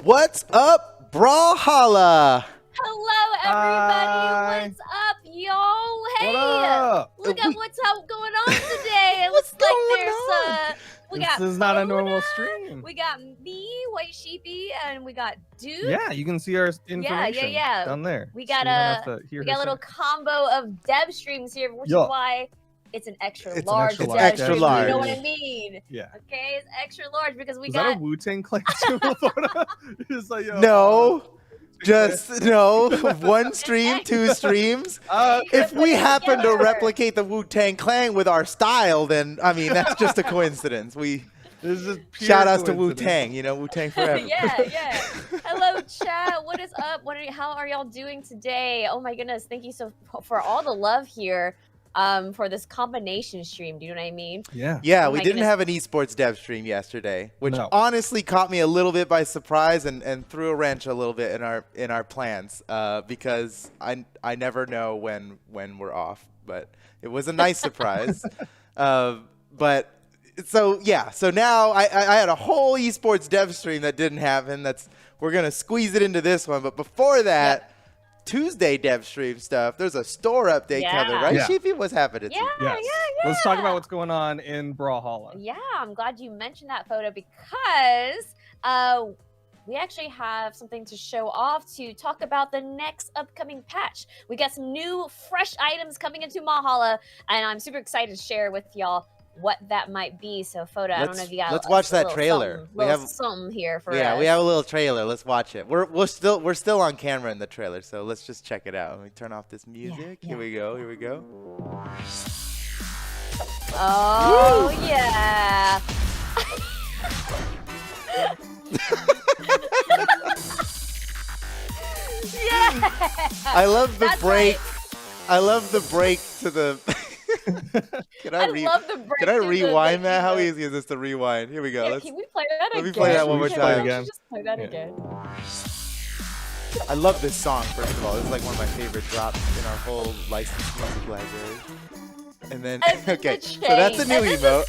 What's up, Brawlhalla? Hello, everybody. What's up, y'all? Hey, What up? look at what's going on today. It looks like there's we got This is not a Mona, normal stream. We got me, White Sheepy, and we got Dude. Yeah, you can see our information down there. We got so a little combo of dev streams here, which is why it's an extra large. It's extra large. You know what I mean? Yeah. Okay, it's extra large because we is got. That a Wu-Tang Clan photo? It's like, yo, No. Just no, one stream, two streams. If we happen to replicate the Wu-Tang Clan with our style, then I mean that's just a coincidence. This is Shout outs to Wu-Tang, you know, Wu-Tang forever. yeah. Hello, chat. What is up? How are y'all doing today? Oh my goodness, thank you for all the love here. For this combination stream, do you know what I mean? Yeah. Yeah, we didn't have an esports dev stream yesterday, which honestly caught me a little bit by surprise and threw a wrench a little bit in our plans because I never know when we're off, but it was a nice surprise. But so now I had a whole esports dev stream that didn't happen. We're gonna squeeze it into this one, but before that. Yep. Tuesday dev stream stuff. There's a store update coming, right, Sheepy? What's happening? Yeah. Let's talk about what's going on in Brawlhalla. Yeah, I'm glad you mentioned that photo because we actually have something to show off to talk about the next upcoming patch. We got some new, fresh items coming into Brawlhalla, and I'm super excited to share with y'all what that might be. So, Photo, I don't know if you got. Let's watch that trailer. We have something here for us. Yeah, we have a little trailer. Let's watch it. We're still on camera in the trailer, so let's just check it out. Let me turn off this music. Yeah. Here we go. Oh yeah. Yeah. I love the break. Right. I love the break to the. Can I rewind that? How easy is this to rewind? Here we go. Yeah, can we play that again? Let me play that one more time. Again. Just play that again. I love this song, first of all. It's like one of my favorite drops in our whole licensed music library. And then, okay, so that's a new emote.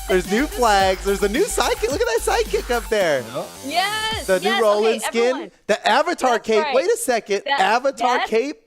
There's new flags. There's a new sidekick. Look at that sidekick up there. Yes. The new Roland skin. Everyone. The avatar cape. Right. Wait a second. Avatar cape.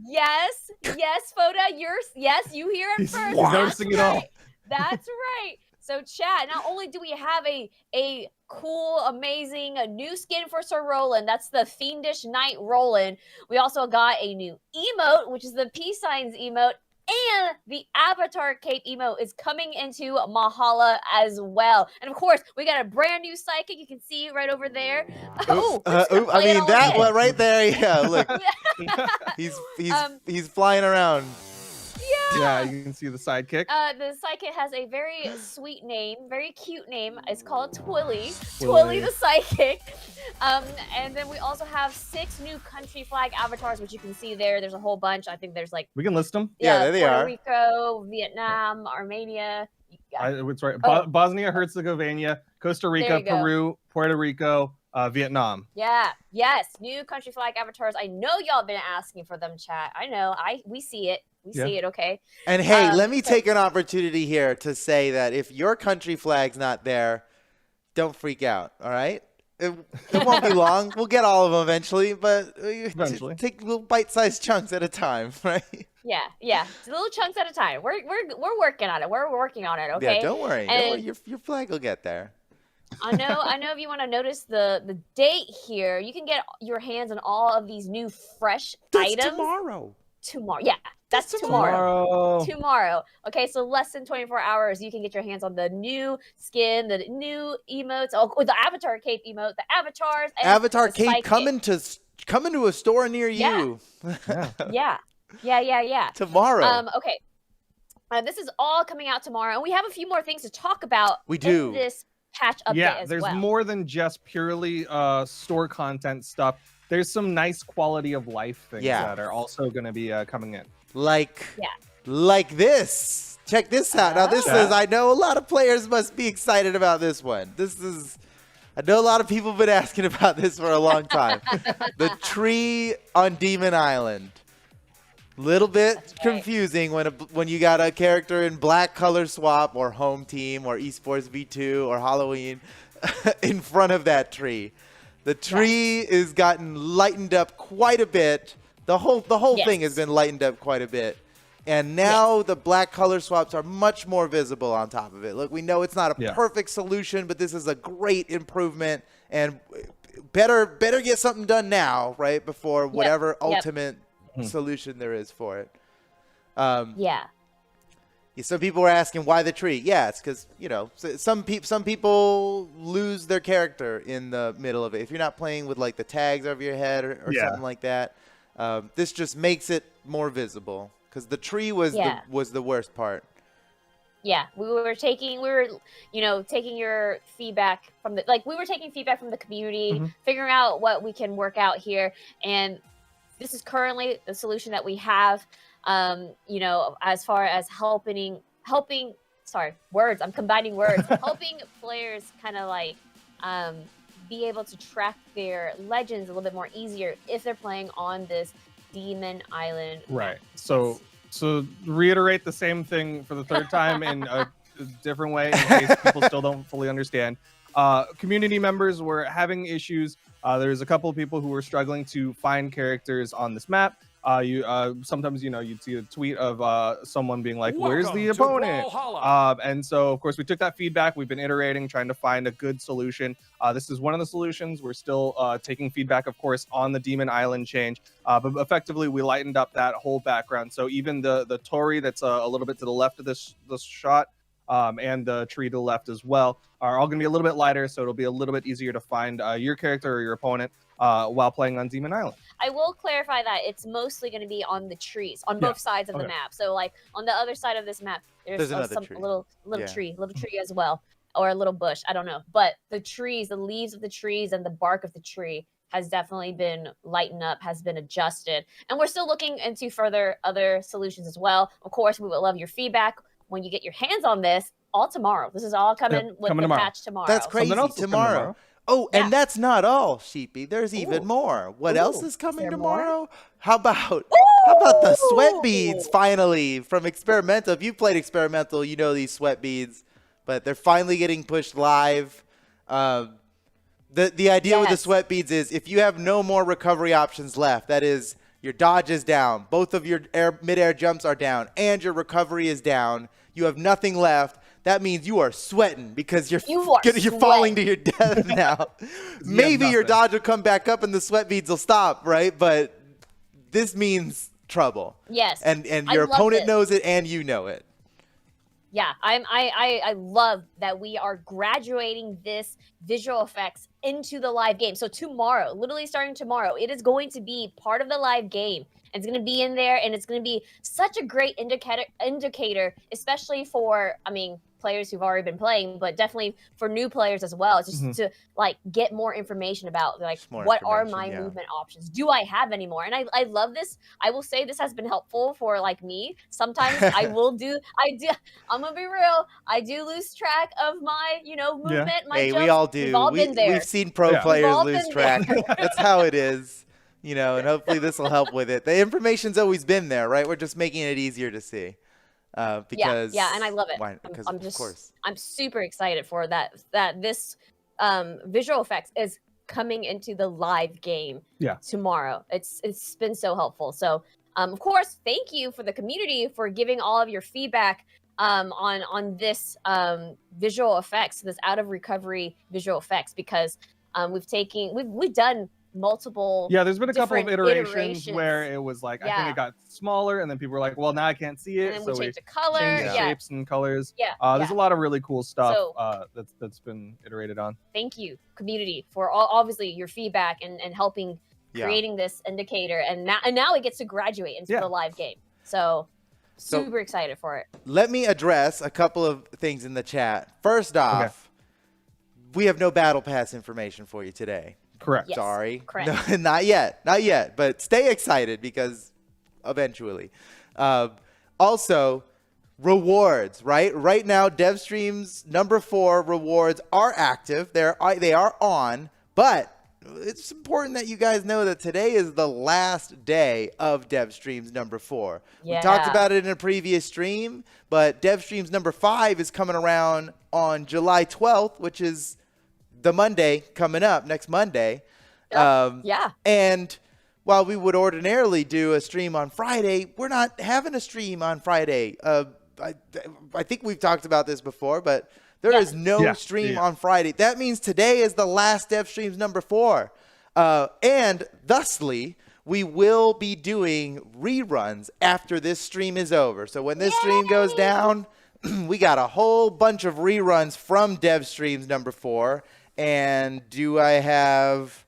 Yes, Foda, you hear it first. He's noticing it all. That's right. So, chat, not only do we have a cool, amazing new skin for Sir Roland, that's the Fiendish Knight Roland. We also got a new emote, which is the peace signs emote, and the Avatar Cape emote is coming into Brawlhalla as well. And of course, we got a brand new psychic. You can see right over there. I mean that one right there. Yeah, look, he's flying around. Yeah, you can see the sidekick. The sidekick has a very sweet name, very cute name. It's called Twilly. Twilly the sidekick. And then we also have 6 new country flag avatars, which you can see there. There's a whole bunch. I think there's like we can list them. Yeah, there they Puerto are. Rico, Vietnam, Armenia. It's right. Bosnia, Herzegovina, Costa Rica, Peru, Puerto Rico, Vietnam. Yeah. Yes. New country flag avatars. I know y'all been asking for them, chat. I know. We see it. We see it, okay? And hey, let me take an opportunity here to say that if your country flag's not there, don't freak out, all right? It won't be long. We'll get all of them eventually, but take little bite-sized chunks at a time, right? Yeah. Little chunks at a time. We're working on it. We're working on it, okay? Yeah, don't worry. Your flag will get there. I know if you want to notice the date here, you can get your hands on all of these new fresh items. Tomorrow. Yeah, that's tomorrow. Okay, so less than 24 hours, you can get your hands on the new skin, the new emotes, the Avatar Cape emote, the avatars. And Avatar Cape coming to a store near you. Yeah. Tomorrow. Okay. This is all coming out tomorrow, and we have a few more things to talk about. We do. In this patch update as well. There's more than just purely store content stuff. There's some nice quality of life things that are also going to be coming in. Like this. Check this out. Now, I know a lot of players must be excited about this one. I know a lot of people have been asking about this for a long time. The tree on Demon Island. Little bit confusing when you got a character in black color swap or home team or esports V2 or Halloween in front of that tree. The tree is gotten lightened up quite a bit. The whole thing has been lightened up quite a bit. And now the black color swaps are much more visible on top of it. Look, we know it's not a perfect solution, but this is a great improvement. And better get something done now, right, before whatever ultimate solution there is for it. Some people were asking why the tree. Yeah, it's because, you know, some people lose their character in the middle of it. If you're not playing with like the tags over your head or something like that, this just makes it more visible. Because the tree was the worst part. Yeah, we were taking your feedback from the community, figuring out what we can work out here, and this is currently the solution that we have. You know, as far as helping players kind of like be able to track their legends a little bit more easier if they're playing on this Demon Island. Right. So reiterate the same thing for the third time in a different way in case people still don't fully understand. Community members were having issues. There's a couple of people who were struggling to find characters on this map. Sometimes, you know, you'd see a tweet of someone being like, where's the opponent? And so, of course, we took that feedback. We've been iterating, trying to find a good solution. This is one of the solutions. We're still taking feedback, of course, on the Demon Island change. But effectively, we lightened up that whole background. So even the Torii that's a little bit to the left of this shot and the tree to the left as well are all going to be a little bit lighter. So it'll be a little bit easier to find your character or your opponent while playing on Demon Island. I will clarify that it's mostly going to be on the trees, on both sides of the map. So, like, on the other side of this map, there's some tree. little tree as well, or a little bush. I don't know. But the trees, the leaves of the trees and the bark of the tree has definitely been lightened up, has been adjusted. And we're still looking into other solutions as well. Of course, we would love your feedback when you get your hands on this all tomorrow. This is all coming with the patch tomorrow. That's crazy. Tomorrow. Oh, and that's not all, Sheepy. There's even more. What else is coming tomorrow? More? How about the sweat beads finally from Experimental? If you've played Experimental, you know these sweat beads, but they're finally getting pushed live. The idea with the sweat beads is if you have no more recovery options left, that is your dodge is down, both of your mid-air jumps are down, and your recovery is down, you have nothing left. That means you are sweating because you're falling to your death now. Maybe your dodge will come back up and the sweat beads will stop, right? But this means trouble. Yes. And your opponent knows it and you know it. Yeah, I love that we are graduating this visual effects into the live game. So tomorrow, literally starting tomorrow, it is going to be part of the live game. It's going to be in there, and it's going to be such a great indicator, especially for, I mean, players who've already been playing, but definitely for new players as well. It's just to like get more information about like what are my movement options? Do I have any more? And I love this. I will say this has been helpful for like me. Sometimes I'm gonna be real. I do lose track of my, movement. My jumps. We all do. We've all been there. We've seen pro players lose track. That's how it is. And hopefully this will help with it. The information's always been there, right? We're just making it easier to see. Because and I love it. I'm super excited for that this visual effects is coming into the live game tomorrow. It's been so helpful. So of course, thank you for the community for giving all of your feedback on this visual effects, this out of recovery visual effects, because we've done multiple there's been a couple of iterations where it was like I think it got smaller and then people were like, well, now I can't see it, and then so we changed the color, changed the shapes and colors. There's a lot of really cool stuff that's been iterated on. Thank you, community, for obviously your feedback and helping creating this indicator, and now it gets to graduate into the live game. So super excited for it. Let me address a couple of things in the chat. First off, we have no battle pass information for you today. Correct. Yes, sorry. correct. No, not yet, but stay excited because eventually. Also, rewards, right? Right now, DevStream's number 4 rewards are active. They are on, but it's important that you guys know that today is the last day of DevStream's number 4. We talked about it in a previous stream, but DevStream's number 5 is coming around on July 12th, which is the Monday coming up, next Monday. Yeah. And while we would ordinarily do a stream on Friday, we're not having a stream on Friday. I think we've talked about this before, but there is no stream on Friday. That means today is the last Dev Streams number 4. And thusly, we will be doing reruns after this stream is over. So when this stream goes down, we got a whole bunch of reruns from Dev Streams number 4. And do I have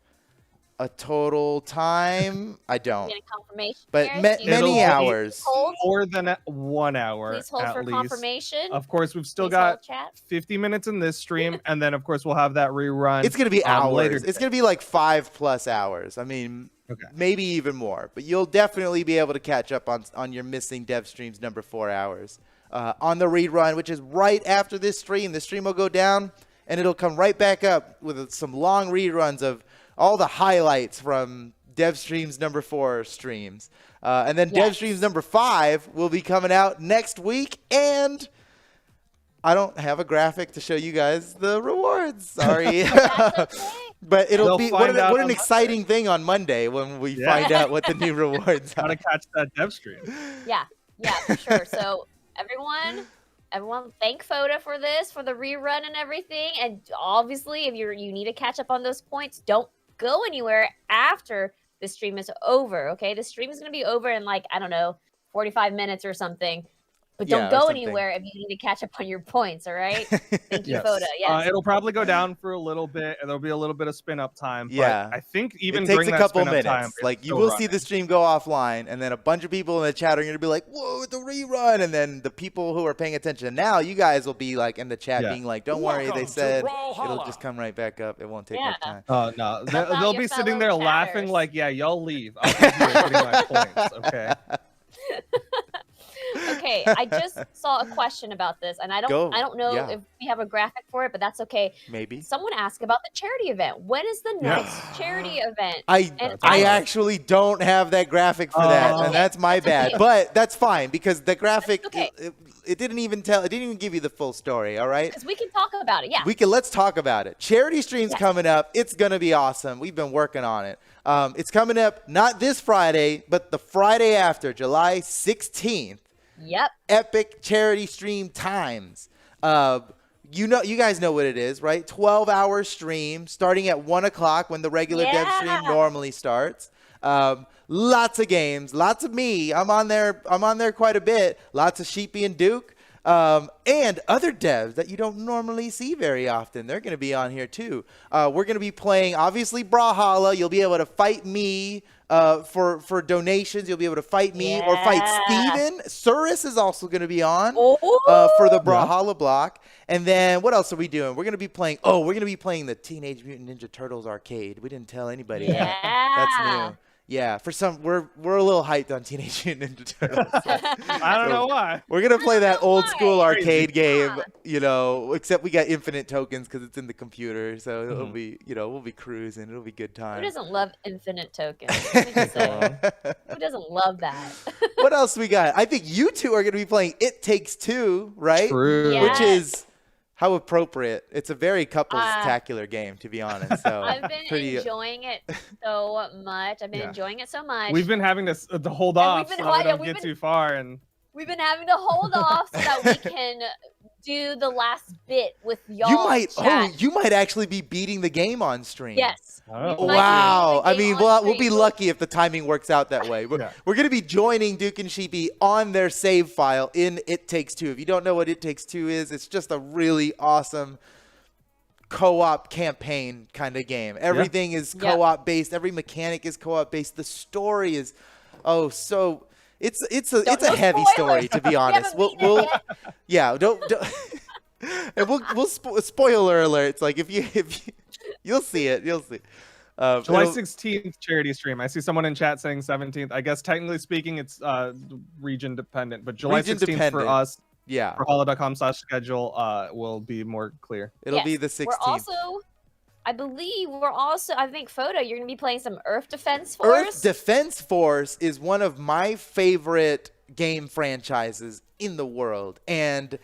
a total time? I don't. Get a confirmation. But many hours. More than 1 hour. Please hold for confirmation. Of course, we've still got 50 minutes in this stream, and then of course we'll have that rerun. It's gonna be hours. Later it's gonna be like 5+ hours. I mean, maybe even more. But you'll definitely be able to catch up on your missing Dev Streams number 4 hours on the rerun, which is right after this stream. The stream will go down, and it'll come right back up with some long reruns of all the highlights from Dev Streams number 4 streams. And then Dev Streams number 5 will be coming out next week. And I don't have a graphic to show you guys the rewards. Sorry. But it'll be what an exciting thing on Monday when we find out what the new rewards are. Gotta catch that Dev Stream. Yeah, for sure. So everyone thank Foda for this, for the rerun and everything. And obviously, if you need to catch up on those points, don't go anywhere after the stream is over. Okay, the stream is going to be over in like, I don't know, 45 minutes or something. But don't go anywhere if you need to catch up on your points, all right? Thank you, Foda. Yes. It'll probably go down for a little bit, and there'll be a little bit of spin-up time. Yeah. But I think even it takes during a that couple spin-up minutes. time, like, you will see the stream go offline, and then a bunch of people in the chat are going to be like, whoa, the rerun. And then the people who are paying attention now, you guys will be like in the chat being like, don't worry, they said it'll just come right back up. It won't take much time. Oh, no. They'll be sitting there laughing like, yeah, y'all leave. I'll be here getting my points, okay? Okay, I just saw a question about this, and I don't know if we have a graphic for it, but that's okay. Maybe someone asked about the charity event. When is the next charity event? I actually don't have that graphic for that, and that's my bad. But that's fine because the graphic it didn't even give you the full story. All right, because we can talk about it. Yeah, let's talk about it. Charity stream's coming up. It's gonna be awesome. We've been working on it. It's coming up not this Friday, but the Friday after, July 16th. Yep. Epic charity stream times. You guys know what it is, right? 12-hour stream starting at 1 o'clock when the regular Dev stream normally starts. Lots of games, lots of me. I'm on there quite a bit. Lots of Sheepy and Duke. And other devs that you don't normally see very often. They're going to be on here too. We're going to be playing, obviously, Brawlhalla. You'll be able to fight me for donations. You'll be able to fight me or fight Steven. Surus is also going to be on for the Brawlhalla block. And then what else are we doing? We're going to be playing, we're going to be playing the Teenage Mutant Ninja Turtles arcade. We didn't tell anybody that. That's new. Yeah, we're a little hyped on Teenage Mutant Ninja Turtles. I don't know why. We're gonna play that old school arcade game, except we got infinite tokens because it's in the computer. So it'll be, we'll be cruising. It'll be good time. Who doesn't love infinite tokens? Let me just say. Who doesn't love that? What else we got? I think you two are gonna be playing It Takes Two, right? True. Yes. Which is how appropriate. It's a very couples-tacular game, to be honest. So I've been enjoying it so much. We've been having to hold off so we don't get too far. And we've been having to hold off so that we can do the last bit with y'all. You might actually be beating the game on stream. Yes. Oh. Wow. I mean, we'll be lucky if the timing works out that way. We're going to be joining Duke and Sheepy on their save file in It Takes Two. If you don't know what It Takes Two is, it's just a really awesome co-op campaign kind of game. Everything is co-op based. Every mechanic is co-op based. The story is it's a heavy story, to be honest. Spoiler alert. It's like if you you'll see it. July 16th charity stream. I see someone in chat saying 17th. I guess technically speaking, it's region dependent, but July 16th for us. Yeah. Brawlhalla.com/schedule will be more clear. It'll be the 16th. I think, Foda, you're going to be playing some Earth Defense Force. Earth Defense Force is one of my favorite game franchises in the world. And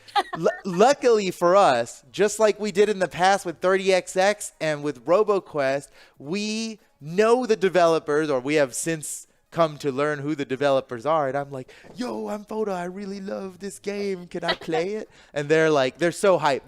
luckily for us, just like we did in the past with 30XX and with RoboQuest, we know the developers, or we have since come to learn who the developers are, and I'm like, yo, I'm Foda, I really love this game, can I play it? And they're like, they're so hyped.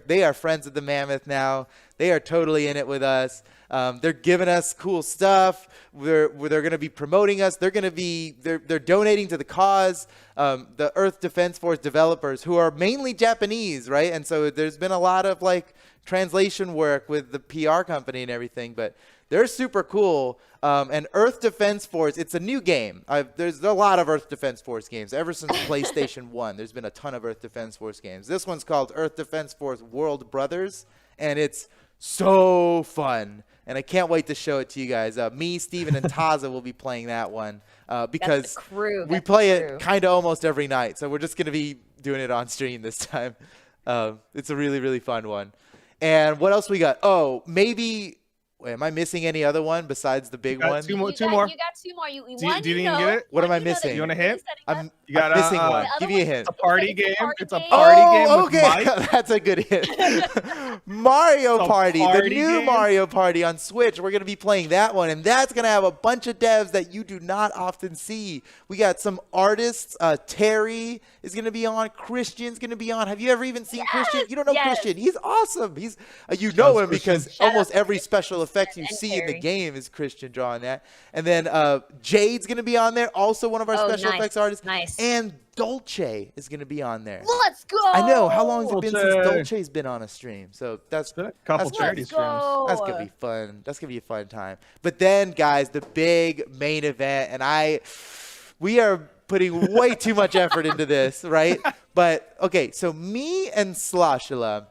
They are friends of the Mammoth now. They are totally in it with us. They're giving us cool stuff. They're going to be promoting us. They're donating to the cause. The Earth Defense Force developers, who are mainly Japanese, right? And so there's been a lot of like translation work with the PR company and everything, but they're super cool. And Earth Defense Force, it's a new game. There's a lot of Earth Defense Force games. Ever since PlayStation 1, there's been a ton of Earth Defense Force games. This one's called Earth Defense Force World Brothers, and it's so fun. And I can't wait to show it to you guys. Me, Steven, and Taza will be playing that one because we play it kind of almost every night. So we're just going to be doing it on stream this time. It's a really, really fun one. And what else we got? Oh, maybe... Wait, am I missing any other one besides the big one? Two more. You got 2 more. Do you even get it? What am I missing? You want a hint? You got missing one. Give me a hint. It's a party game. It's a party game with Mike. That's a good hint. Mario Party, the new Mario Party on Switch. We're going to be playing that one, and that's going to have a bunch of devs that you do not often see. We got some artists. Terry is going to be on. Christian's going to be on. Have you ever even seen Christian? You don't know Christian. He's awesome. He's you know him because almost every special effect you see in the game is Christian drawing that. And then Jade's going to be on there, also one of our special effects artists. Nice. And Dolce is going to be on there. Let's go. I know. How long has it been since Dolce's been on a stream? So that's a couple charity streams. That's going to be fun. That's going to be a fun time. But then, guys, the big main event, and we are putting way too much effort into this, right? But, okay, so me and Sloshula,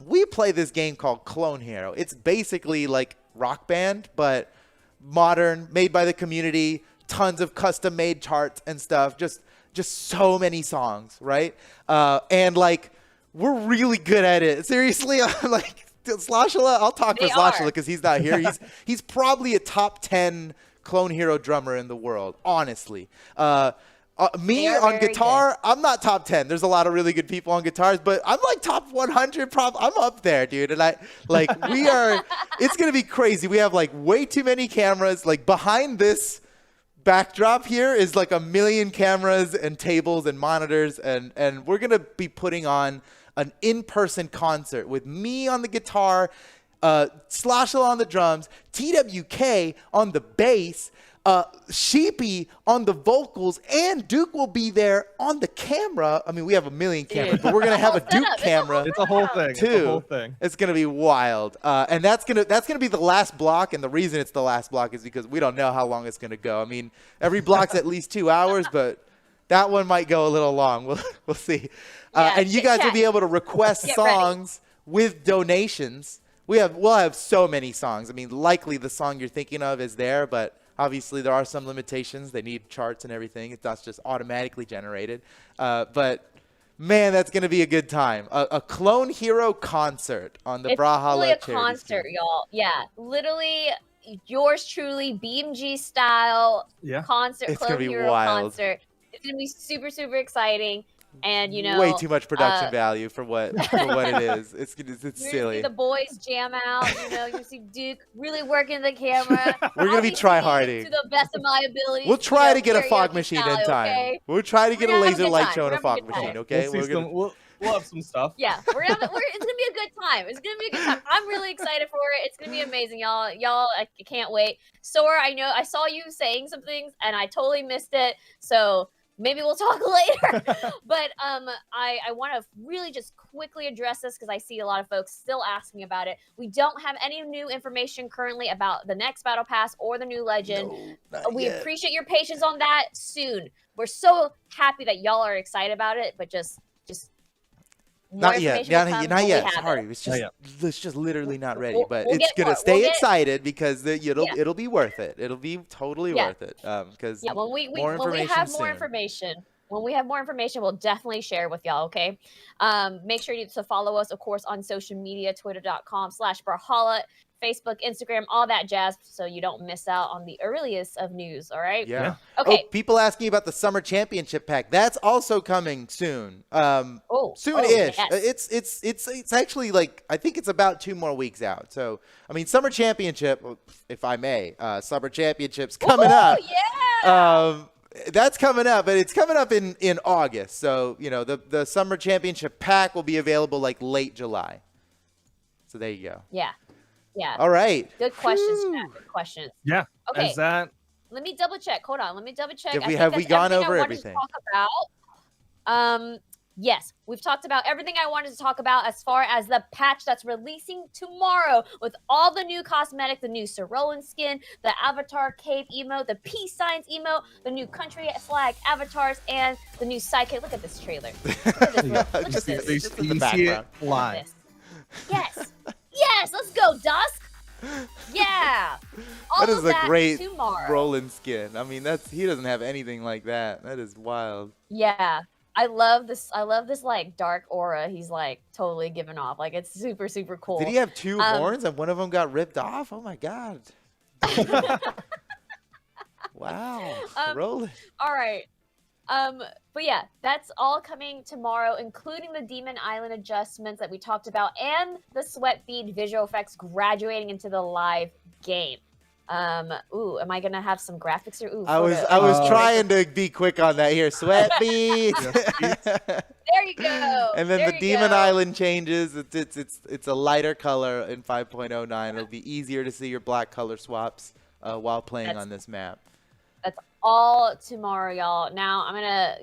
we play this game called Clone Hero. It's basically like Rock Band, but modern, made by the community, tons of custom-made charts and stuff, just so many songs, right? And, like, we're really good at it. Seriously, I'm like, Sloshula, I'll talk for Sloshula because he's not here. He's probably a top 10 Clone Hero drummer in the world, honestly. Me on guitar, I'm not top 10. There's a lot of really good people on guitars, but I'm like top 100. I'm up there, dude. And it's going to be crazy. We have like way too many cameras. Like behind this backdrop here is like 1 million cameras and tables and monitors. And we're going to be putting on an in-person concert with me on the guitar, Sloshula on the drums, TWK on the bass, Sheepy on the vocals, and Duke will be there on the camera. I mean, we have 1 million cameras, but we're gonna have a Duke camera. It's a whole thing. Too. It's a whole thing. It's gonna be wild, and that's gonna be the last block. And the reason it's the last block is because we don't know how long it's gonna go. I mean, every block's at least 2 hours, but that one might go a little long. We'll see. And you guys will be able to request songs with donations. We'll have so many songs. I mean, likely the song you're thinking of is there, but obviously there are some limitations. They need charts and everything. It's not just automatically generated. But man, that's going to be a good time. A Clone Hero concert on the Brawlhalla charity stream. It's a concert, y'all. Yeah, literally yours truly, BMG style concert. It's Clone going to be Hero wild. Concert. It's going to be super, super exciting. And way too much production value for what it is. It's silly. See the boys jam out. You see Duke really working the camera. We're gonna be try-harding to the best of my ability. We'll try to get a fog machine in time. Okay? We'll try to get a laser light show and a fog machine. Okay, we'll have some stuff. Yeah, it's gonna be a good time. It's gonna be a good time. I'm really excited for it. It's gonna be amazing, y'all. I can't wait. Sora, I know I saw you saying some things and I totally missed it. So maybe we'll talk later. But I want to really just quickly address this because I see a lot of folks still asking about it. We don't have any new information currently about the next Battle Pass or the new Legend. No, we appreciate your patience on that. Soon. We're so happy that y'all are excited about it, but just not yet. Not yet. Sorry, it's just literally not ready. But it's gonna stay excited because it'll be worth it. It'll be totally worth it. Because when we have more information. When we have more information, we'll definitely share with y'all, okay? Make sure to follow us, of course, on social media, twitter.com/Brawlhalla. Facebook, Instagram, all that jazz, so you don't miss out on the earliest of news. All right. Yeah. Okay. Oh, people asking about the Summer Championship pack. That's also coming soon. Soon-ish. Yes. It's actually like, I think it's about 2 more weeks out. So, I mean, Summer Championship, if I may, Summer Championship's coming up. Yeah. That's coming up, but it's coming up in August. So, you know, the Summer Championship pack will be available like late July. So there you go. Yeah. Yeah. All right. Good questions, Matt. Good questions. Yeah. Okay. Is that? Let me double check. Hold on. Let me double check. Have we gone over everything? To talk about. Yes, we've talked about everything I wanted to talk about as far as the patch that's releasing tomorrow with all the new cosmetic, the new Sorolin skin, the Avatar Cave emote, the peace signs emote, the new country flag avatars, and the new sidekick. Look at this trailer. Look at this. Look at Just this. in the background. Live. Yes. Yes, let's go, Dusk. Yeah. All That is of a great tomorrow. Roland skin. I mean, he doesn't have anything like that. That is wild. Yeah. I love this like dark aura he's like totally giving off. Like it's super, super cool. Did he have 2 horns and one of them got ripped off? Oh my god. Wow. Roland. All right. But yeah, that's all coming tomorrow, including the Demon Island adjustments that we talked about and the sweat bead visual effects graduating into the live game. Ooh, am I gonna have some graphics or ooh? I was trying to be quick on that here. Sweat beads. There you go. And then There the you Demon go. Island changes. It's a lighter color in 5.09. It'll be easier to see your black color swaps while playing on this map. That's all tomorrow, y'all. Now I'm gonna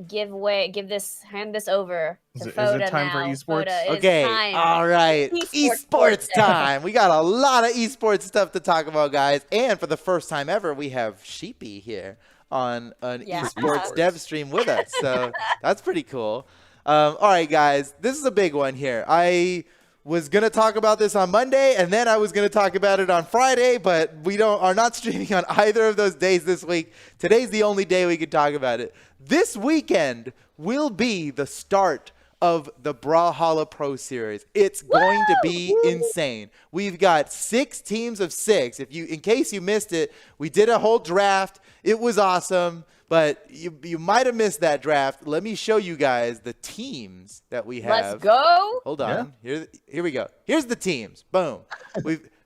hand this over to Foda. Is it time for now. esports? Foda, it is Okay, time. all right. Esports Esports day. time. We got a lot of esports stuff to talk about, guys. And for the first time ever, we have Sheepy here on an Yeah. esports dev stream with us. So that's pretty cool. All right, guys. This is a big one here. I was going to talk about this on Monday, and then I was going to talk about it on Friday, but we are not streaming on either of those days this week. Today's the only day we could talk about it. This weekend will be the start of the Brawlhalla Pro Series. It's going to be insane. We've got 6 teams of 6. In case you missed it, we did a whole draft. It was awesome. But you might have missed that draft. Let me show you guys the teams that we have. Let's go. Hold on. Yeah. Here we go. Here's the teams. Boom.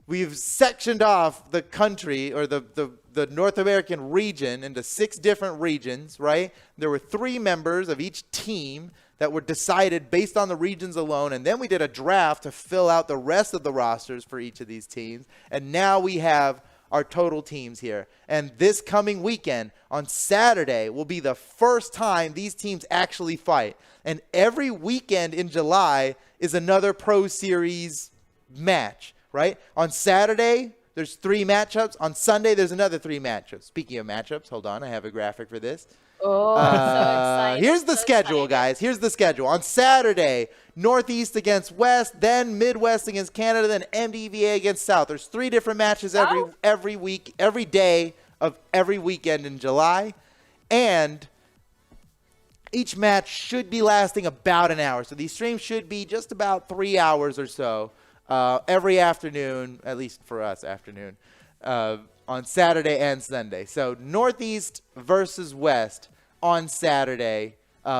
We've sectioned off the country or the North American region into 6 different regions, right? There were 3 members of each team that were decided based on the regions alone, and then we did a draft to fill out the rest of the rosters for each of these teams. And now we have our total teams here. And this coming weekend on Saturday will be the first time these teams actually fight. And every weekend in July is another Pro Series match, right? On Saturday, there's 3 matchups. On Sunday, there's another 3 matchups. Speaking of matchups, hold on, I have a graphic for this. Oh, I'm so excited. Here's the schedule, guys. Here's the schedule. On Saturday, Northeast against West, then Midwest against Canada, then MDVA against South. There's 3 different matches every week, every day of every weekend in July. And each match should be lasting about an hour. So these streams should be just about 3 hours or so every afternoon, at least for us, afternoon. On Saturday and Sunday. So Northeast versus West on Saturday,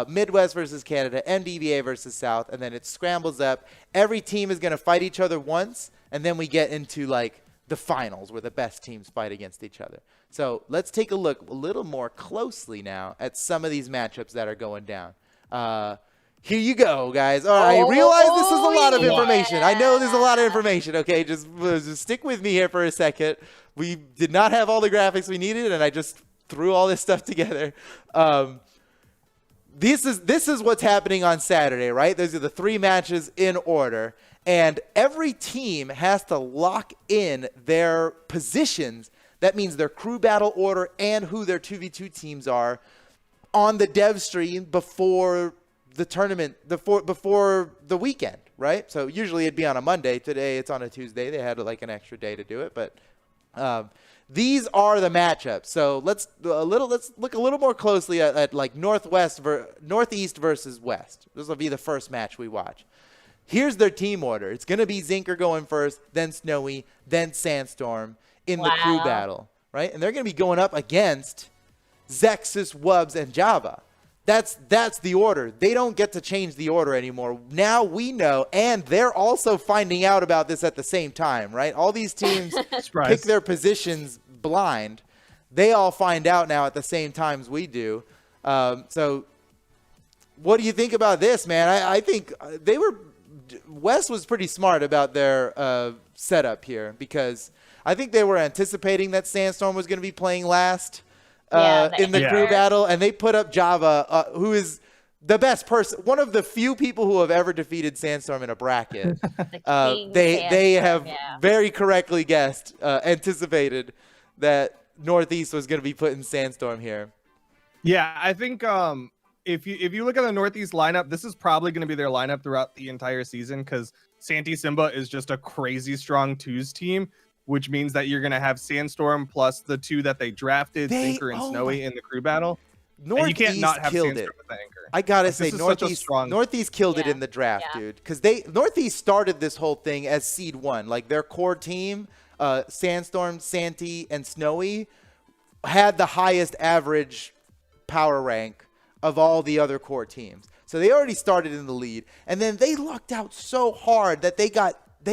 Midwest versus Canada, MDVA versus South, and then it scrambles up. Every team is going to fight each other once, and then we get into like the finals where the best teams fight against each other. So let's take a look a little more closely now at some of these matchups that are going down. Here you go, guys. All right, I realize this is a lot of information. I know there's a lot of information, okay? Just stick with me here for a second. We did not have all the graphics we needed, and I just threw all this stuff together. This is what's happening on Saturday, right? Those are the 3 matches in order, and every team has to lock in their positions. That means their crew battle order and who their 2v2 teams are on the dev stream before the tournament, before the weekend, right? So usually it'd be on a Monday. Today it's on a Tuesday. They had like an extra day to do it, but these are the matchups. So let's look a little more closely at like Northeast versus West. This will be the first match we watch. Here's their team order. It's going to be Zinker going first, then Snowy, then Sandstorm in the crew battle, right? And they're going to be going up against Zexus, Wubs, and Java. That's the order. They don't get to change the order anymore. Now we know, and they're also finding out about this at the same time, right? All these teams pick their positions blind. They all find out now at the same time as we do. So what do you think about this, man? I think West was pretty smart about their setup here, because I think they were anticipating that Sandstorm was going to be playing last in the crew battle, and they put up Java, who is the best person, one of the few people who have ever defeated Sandstorm in a bracket. They have very correctly guessed, anticipated that Northeast was going to be putting Sandstorm here. Yeah, I think if you look at the Northeast lineup, this is probably going to be their lineup throughout the entire season, because Santi Simba is just a crazy strong twos team, which means that you're going to have Sandstorm plus the two that they drafted, Zinker and Snowy, in the crew battle. And you can't not have Sandstorm with the anchor. I got to say, Northeast killed it in the draft, dude, because Northeast started this whole thing as seed 1. Like, their core team, Sandstorm, Santi, and Snowy, had the highest average power rank of all the other core teams. So they already started in the lead, and then they lucked out so hard that they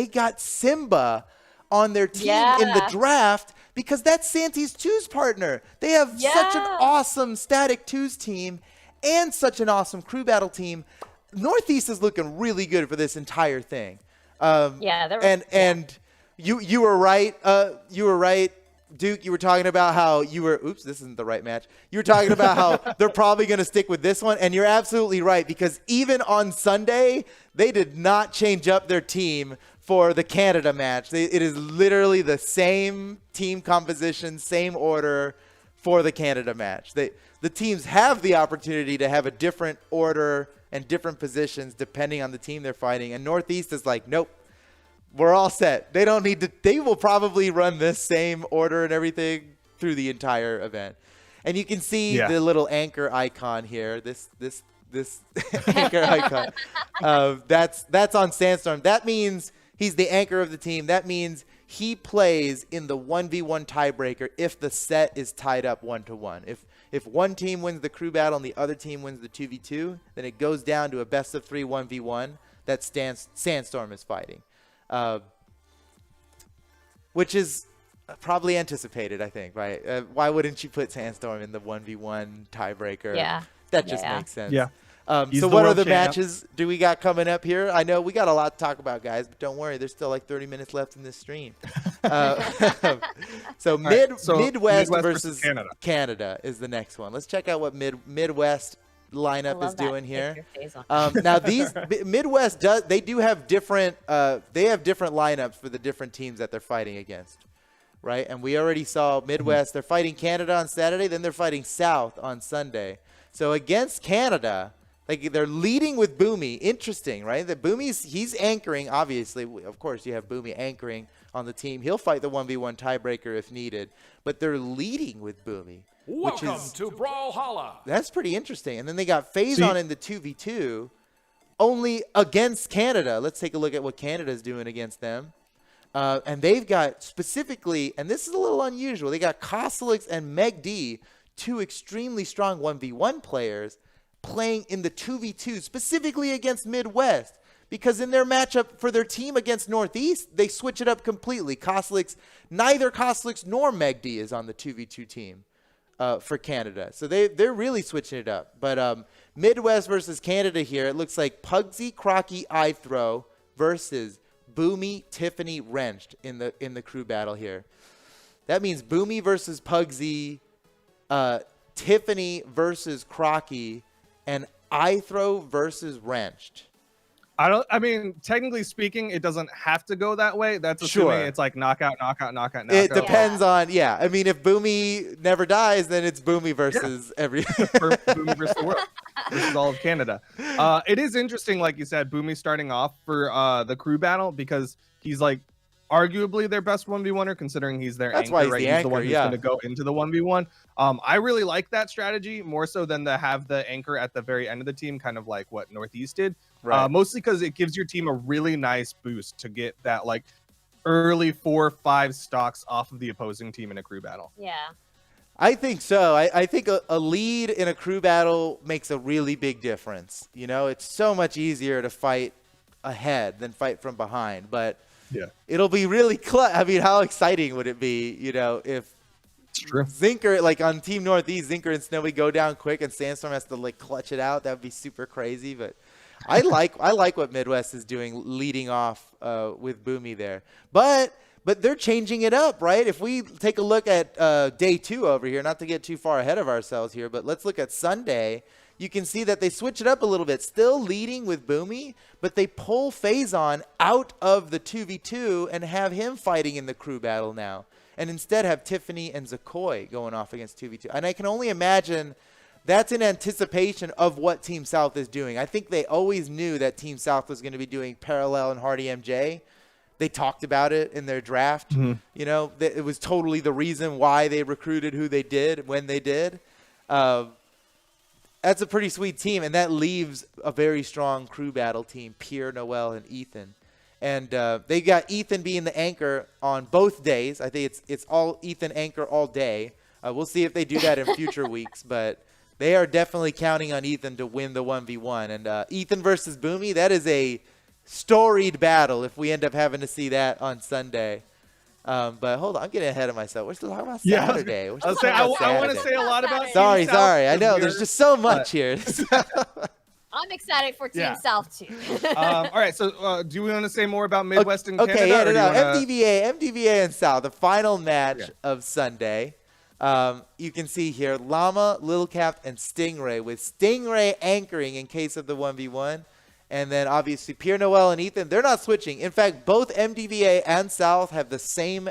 got Simba on their team in the draft, because that's Santi's twos partner. They have such an awesome static twos team and such an awesome crew battle team. Northeast is looking really good for this entire thing. And you were right. You were right, Duke. You were talking about how oops, this isn't the right match. You were talking about how they're probably going to stick with this one, and you're absolutely right, because even on Sunday, they did not change up their team for the Canada match. It is literally the same team composition, same order for the Canada match. The teams have the opportunity to have a different order and different positions depending on the team they're fighting. And Northeast is like, nope, we're all set. They don't need to. They will probably run this same order and everything through the entire event. And you can see the little anchor icon here. This anchor icon. That's on Sandstorm. That means he's the anchor of the team. That means he plays in the 1v1 tiebreaker if the set is tied up 1-1. If one team wins the crew battle and the other team wins the 2v2, then it goes down to a best of 3 1v1 that Sandstorm is fighting, which is probably anticipated, I think, right? Why wouldn't you put Sandstorm in the 1v1 tiebreaker? Yeah. That just makes sense. Yeah. So what other matches do we got coming up here? I know we got a lot to talk about, guys, but don't worry. There's still like 30 minutes left in this stream. Midwest versus Canada is the next one. Let's check out what Midwest lineup is doing here. Now these Midwest do have different lineups for the different teams that they're fighting against, right? And we already saw Midwest. They're fighting Canada on Saturday, then they're fighting South on Sunday. So against Canada, like, they're leading with Boomy. Interesting, right? That he's anchoring, obviously. Of course, you have Boomy anchoring on the team. He'll fight the 1v1 tiebreaker if needed. But they're leading with Boomy. Welcome to Brawlhalla. That's pretty interesting. And then they got Phazon in the 2v2 only against Canada. Let's take a look at what Canada's doing against them. And they've got specifically, and this is a little unusual, they got Koslix and Meg D, two extremely strong 1v1 players, playing in the 2v2 specifically against Midwest, because in their matchup for their team against Northeast, they switch it up completely. Neither Koslix nor Megd is on the 2v2 team for Canada. So they're really switching it up. But Midwest versus Canada here, it looks like Pugsy, Crocky, Ithrow versus Boomy, Tiffany, Wrenched in the crew battle here. That means Boomy versus Pugsy, Tiffany versus Crocky, and Ithrow versus Wrenched. I mean, technically speaking, it doesn't have to go that way. That's assuming it's like knockout. It depends on, I mean, if Boomy never dies, then it's Boomy versus Boomy versus the world, versus all of Canada. It is interesting, like you said, Boomy starting off for the crew battle, because he's like arguably their best 1v1er, considering he's their That's anchor, why he's right? the He's anchor, the one who's going to go into the 1v1. I really like that strategy more so than to have the anchor at the very end of the team, kind of like what Northeast did. Right. Mostly because it gives your team a really nice boost to get that like early 4-5 stocks off of the opposing team in a crew battle. Yeah. I think so. I think a lead in a crew battle makes a really big difference. You know, it's so much easier to fight ahead than fight from behind. But Yeah, it'll be really I mean, how exciting would it be, you know, if it's true. Zinker, like on Team Northeast, Zinker and Snowy go down quick and Sandstorm has to like clutch it out? That would be super crazy. But I like what Midwest is doing, leading off with Boomy there. But they're changing it up, right? If we take a look at day 2 over here, not to get too far ahead of ourselves here, but let's look at Sunday. You can see that they switch it up a little bit, still leading with Boomy, but they pull Phazon out of the 2v2 and have him fighting in the crew battle now, and instead have Tiffany and Zakoi going off against 2v2. And I can only imagine that's in anticipation of what Team South is doing. I think they always knew that Team South was going to be doing Parallel and Hardy MJ. They talked about it in their draft. Mm-hmm. You know, it was totally the reason why they recruited who they did when they did. That's a pretty sweet team, and that leaves a very strong crew battle team, Pierre, Noel, and Ethan. And they got Ethan being the anchor on both days. I think it's all Ethan anchor all day. We'll see if they do that in future weeks, but they are definitely counting on Ethan to win the 1v1. And Ethan versus Boomy, that is a storied battle if we end up having to see that on Sunday. But hold on, I'm getting ahead of myself. We're still talking about Saturday. I want to say a lot about Sorry. Team South I know. because There's just so much here. I'm excited for Team Yeah. South too. all right, so do we want to say more about Midwest and Okay, Canada? yeah, or do you wanna- MDVA and South, the final match of Sunday. You can see here Llama, Lil Cap, and Stingray, with Stingray anchoring in case of the 1v1. And then obviously Pierre Noel and Ethan, they're not switching. In fact, both MDVA and South have the same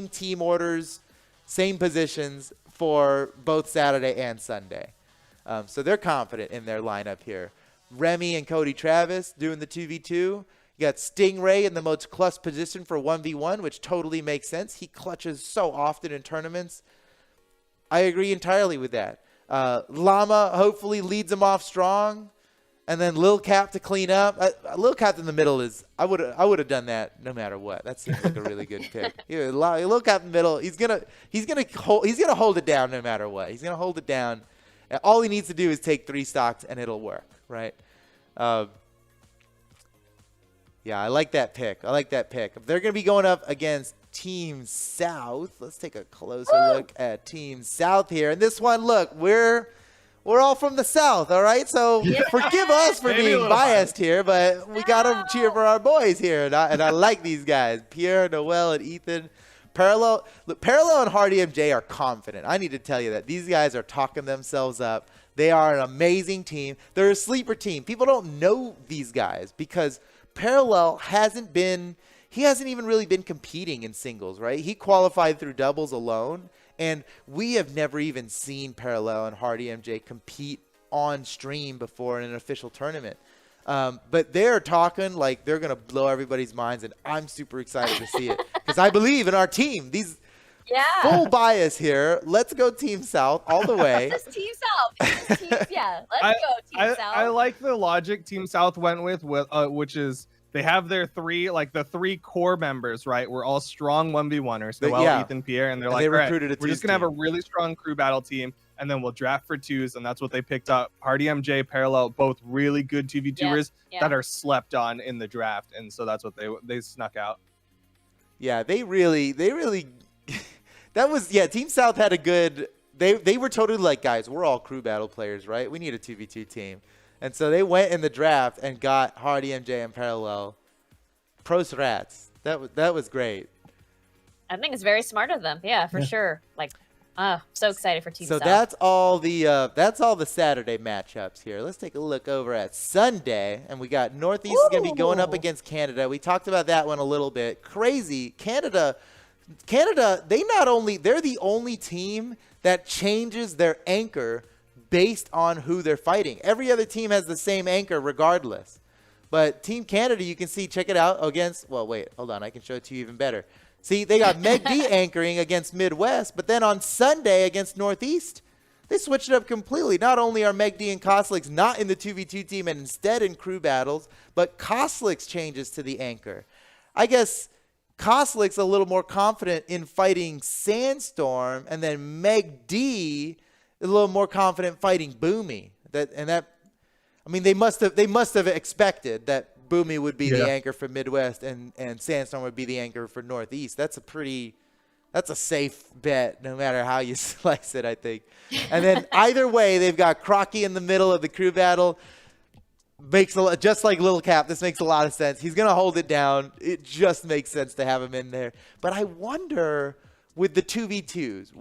team orders, same positions for both Saturday and Sunday. So they're confident in their lineup here. Remy and Cody Travis doing the 2v2. You got Stingray in the most clutch position for 1v1, which totally makes sense. He clutches so often in tournaments. I agree entirely with that. Llama hopefully leads him off strong. And then Lil Cap to clean up. Lil Cap in the middle is I would have done that no matter what. That seems like a really good pick. Yeah, Lil Cap in the middle. He's gonna hold it down no matter what. He's gonna hold it down. And all he needs to do is take 3 stocks and it'll work, right? Yeah, I like that pick. They're gonna be going up against Team South. Let's take a closer look at Team South here. And this one, look, we're all from the South, all right? So forgive us for being biased here, but we got to cheer for our boys here. And I like these guys, Pierre, Noel, and Ethan. Parallel and Hardy MJ are confident. I need to tell you that. These guys are talking themselves up. They are an amazing team. They're a sleeper team. People don't know these guys because Parallel hasn't even really been competing in singles, right? He qualified through doubles alone. And we have never even seen Parallel and Hardy MJ compete on stream before in an official tournament. But they're talking like they're going to blow everybody's minds, and I'm super excited to see it because I believe in our team. Full bias here. Let's go Team South all the way. This is Team South. Let's go Team South. I like the logic Team South went with which is they have their 3, like the 3 core members, right? We're all strong 1v1ers, Noel, Ethan, Pierre, and they're like, all right, we're just going to have a really strong crew battle team, and then we'll draft for 2s, and that's what they picked up. Hardy MJ, Parallel, both really good 2v2ers that are slept on in the draft, and so that's what they snuck out. Yeah, they really that was Team South had a good they were totally like, guys, we're all crew battle players, right? We need a 2v2 team. And so they went in the draft and got Hardy MJ and Parallel. Pros rats. That was great. I think it's very smart of them. Yeah, for sure. Like, so excited for Team South. So that's all the Saturday matchups here. Let's take a look over at Sunday, and we got Northeast is going to be going up against Canada. We talked about that one a little bit. Crazy. Canada, they're the only team that changes their anchor based on who they're fighting. Every other team has the same anchor regardless. But Team Canada, you can see, check it out, against, well, wait, hold on, I can show it to you even better. See, they got Meg D anchoring against Midwest, but then on Sunday against Northeast, They switched it up completely. Not only are Meg D and Koslicks not in the 2v2 team and instead in crew battles, but Koslicks changes to the anchor. I guess Koslicks a little more confident in fighting Sandstorm, and then Meg D a little more confident fighting Boomy. They must have expected that Boomy would be the anchor for Midwest and Sandstorm would be the anchor for Northeast. That's a safe bet no matter how you slice it, I think. And then either way, they've got Crocky in the middle of the crew battle. Just like Lil Cap, this makes a lot of sense. He's going to hold it down. It just makes sense to have him in there. But I wonder with the 2v2s,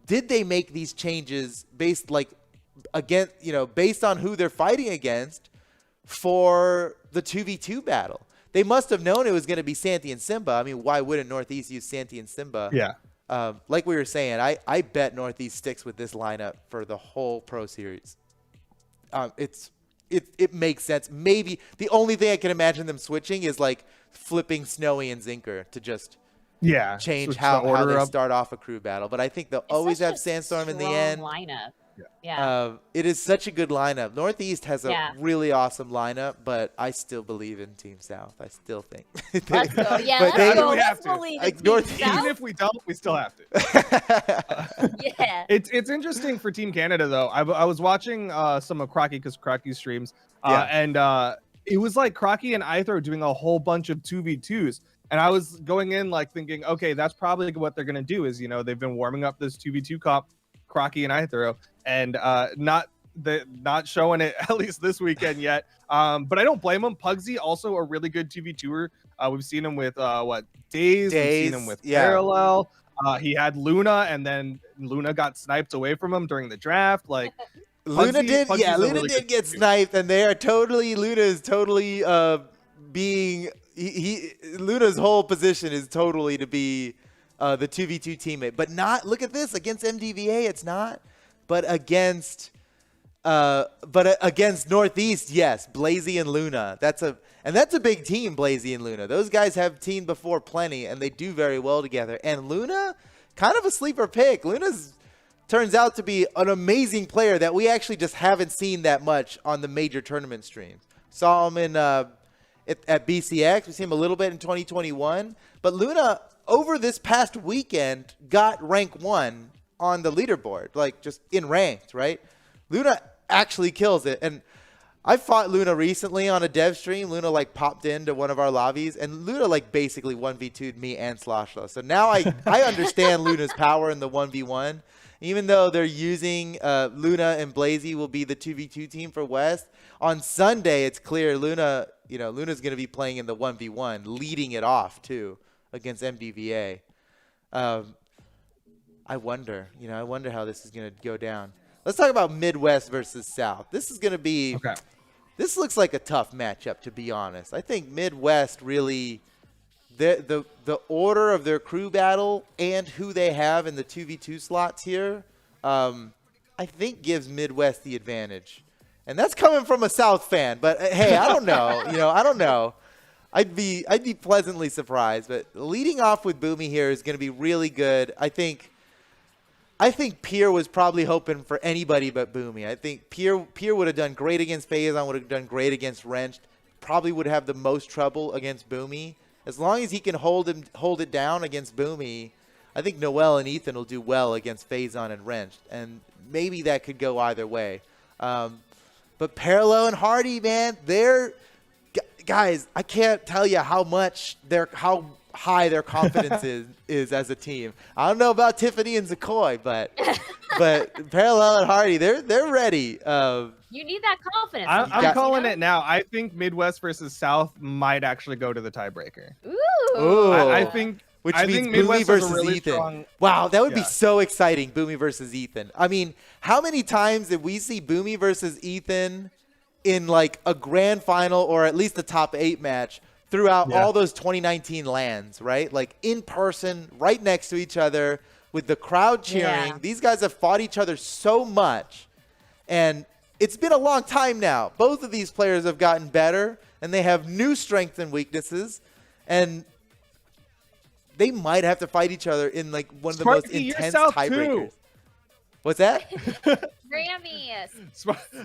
did they make these changes based on who they're fighting against for the 2v2 battle? They must have known it was going to be Santi and Simba. I mean, why wouldn't Northeast use Santi and Simba? Yeah. Like we were saying, I bet Northeast sticks with this lineup for the whole Pro Series. It makes sense. Maybe the only thing I can imagine them switching is like flipping Snowy and Zinker to just change how they start off a crew battle. But I think they'll always have Sandstorm in the end. Lineup. Yeah. It is such a good lineup. Northeast has a really awesome lineup, but I still believe in Team South. I still think. Let's go. Yeah, let's go. Let's believe in Team South. Even if we don't, we still have to. Yeah. It's interesting for Team Canada, though. I was watching some of Crocky, because Crocky streams, and it was like Crocky and Ithro doing a whole bunch of 2v2s. And I was going in like thinking, okay, that's probably what they're going to do is, they've been warming up this 2v2 comp, Crocky and Ithro, and not showing it at least this weekend yet. But I don't blame him. Pugsy, also a really good 2v2er. We've seen him with Daze. We've seen him with Parallel. He had Luna, and then Luna got sniped away from him during the draft. Like Luna did get sniped, and Luna is totally being Luna's whole position is totally to be the 2v2 teammate, but not, look at this, against MDVA it's not, but against Northeast, yes, Blazy and Luna. That's a big team, Blazy and Luna. Those guys have teamed before plenty, and they do very well together. And Luna, kind of a sleeper pick. Luna's turns out to be an amazing player that we actually just haven't seen that much on the major tournament streams. Saw him in at BCX. We see him a little bit in 2021, but Luna over this past weekend got rank 1 on the leaderboard, like just in ranked, right? Luna actually kills it. And I fought Luna recently on a dev stream. Luna like popped into one of our lobbies, and Luna like basically 1v2'd me and Sloshla. So now I understand Luna's power in the 1v1. Even though they're using Luna and Blazy will be the 2v2 team for West, on Sunday it's clear Luna's going to be playing in the 1v1, leading it off too against MDVA. I wonder how this is going to go down. Let's talk about Midwest versus South. This is going to be This looks like a tough matchup, to be honest. I think Midwest really the order of their crew battle and who they have in the 2v2 slots here, I think gives Midwest the advantage. And that's coming from a South fan, but hey, I don't know. I don't know. I'd be pleasantly surprised, but leading off with Boomy here is going to be really good. I think Pierre was probably hoping for anybody but Boomy. I think Pierre would have done great against Faison, would have done great against Wrenched. Probably would have the most trouble against Boomy. As long as he can hold it down against Boomy, I think Noel and Ethan will do well against Faison and Wrenched, and maybe that could go either way. But Parallel and Hardy, man, guys, I can't tell you how high their confidence is as a team. I don't know about Tiffany and Zakoi, but Parallel and Hardy, they're ready. You need that confidence. I'm calling it now. I think Midwest versus South might actually go to the tiebreaker. Ooh. I think means Midwest Boomy versus really Ethan. Strong... Wow, that would be so exciting, Boomy versus Ethan. I mean, how many times did we see Boomy versus Ethan in like a grand final or at least a top 8 match throughout all those 2019 LANs, right? Like in person, right next to each other with the crowd cheering. Yeah. These guys have fought each other so much, and it's been a long time now. Both of these players have gotten better, and they have new strengths and weaknesses, and they might have to fight each other in like one of the most intense tiebreakers. What's that? Grammys.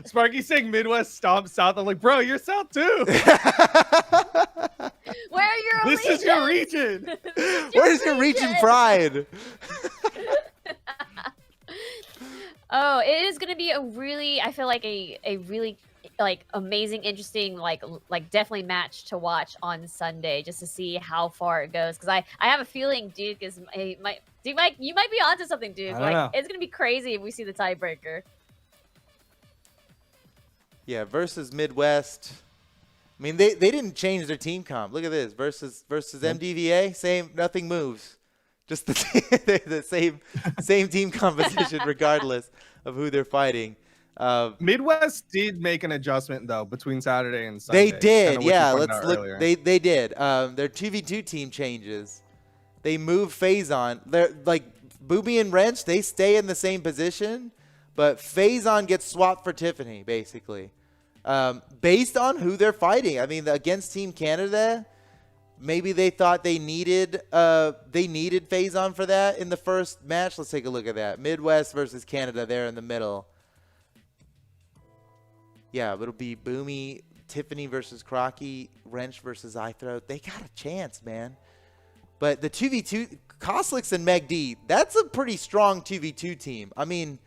Sparky saying Midwest stomp South. I'm like, bro, you're South too. Where are your This is your region. Where's your region pride? Oh, it is going to be a really, I feel like a really like amazing, interesting, like definitely match to watch on Sunday just to see how far it goes. Because I have a feeling Duke is you might be onto something, Duke. I don't know. It's gonna be crazy if we see the tiebreaker. Yeah, versus Midwest. I mean, they didn't change their team comp. Look at this. Versus MDVA, same, nothing moves. Just the same team composition regardless of who they're fighting. Midwest did make an adjustment though between Saturday and Sunday. They did, kinda what yeah. you pointed Let's out look. earlier. They did. Their 2v2 team changes. They move Phazon. They're like Booby and Wrench. They stay in the same position, but Phazon gets swapped for Tiffany basically, based on who they're fighting. I mean, against Team Canada, maybe they thought they needed Phazon for that in the first match. Let's take a look at that. Midwest versus Canada. There in the middle. Yeah, it'll be Boomy, Tiffany versus Crocky, Wrench versus iThrow. They got a chance, man. But the 2v2, Koslix and Meg D, that's a pretty strong 2v2 team. I mean,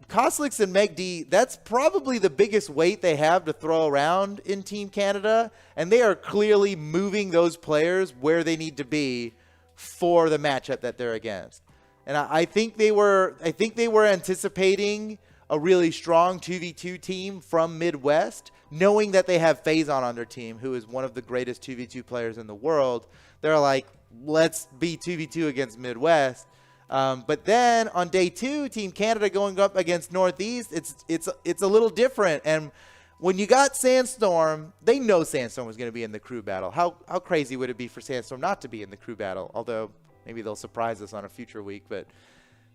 Koslix and Meg D, that's probably the biggest weight they have to throw around in Team Canada. And they are clearly moving those players where they need to be for the matchup that they're against. And I think they were anticipating a really strong 2v2 team from Midwest, knowing that they have Phazon on their team, who is one of the greatest 2v2 players in the world. They're like, let's be 2v2 against Midwest. But then on day 2, Team Canada going up against Northeast, it's a little different. And when you got Sandstorm, they know Sandstorm was going to be in the crew battle. How crazy would it be for Sandstorm not to be in the crew battle? Although maybe they'll surprise us on a future week, but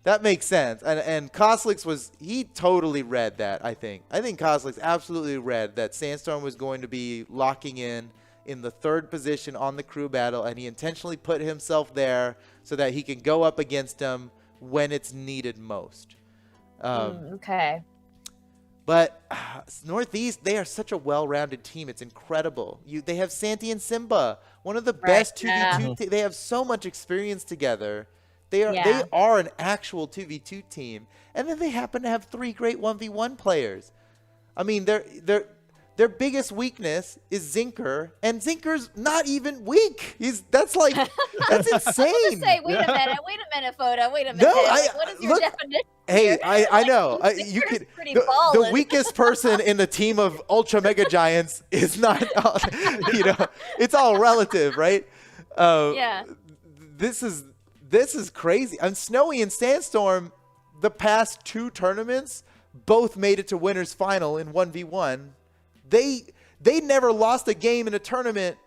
that makes sense. And Koslix he totally read that, I think. I think Koslix absolutely read that Sandstorm was going to be locking in the 3rd position on the crew battle, and he intentionally put himself there so that he can go up against him when it's needed most. Okay. But Northeast, they are such a well-rounded team. It's incredible. They have Santi and Simba, one of the best 2v2. They have so much experience together. They are an actual 2v2 team. And then they happen to have 3 great 1v1 players. I mean, their biggest weakness is Zinker, and Zinker's not even weak. That's insane. I was gonna say, wait a minute, Photo. Wait a minute. No, what is your definition? Hey, I know. You could. The weakest person in the team of Ultra Mega Giants is not. It's all relative, right? Yeah. This is crazy. And Snowy and Sandstorm, the past 2 tournaments, both made it to winners final in 1v1. They never lost a game in a tournament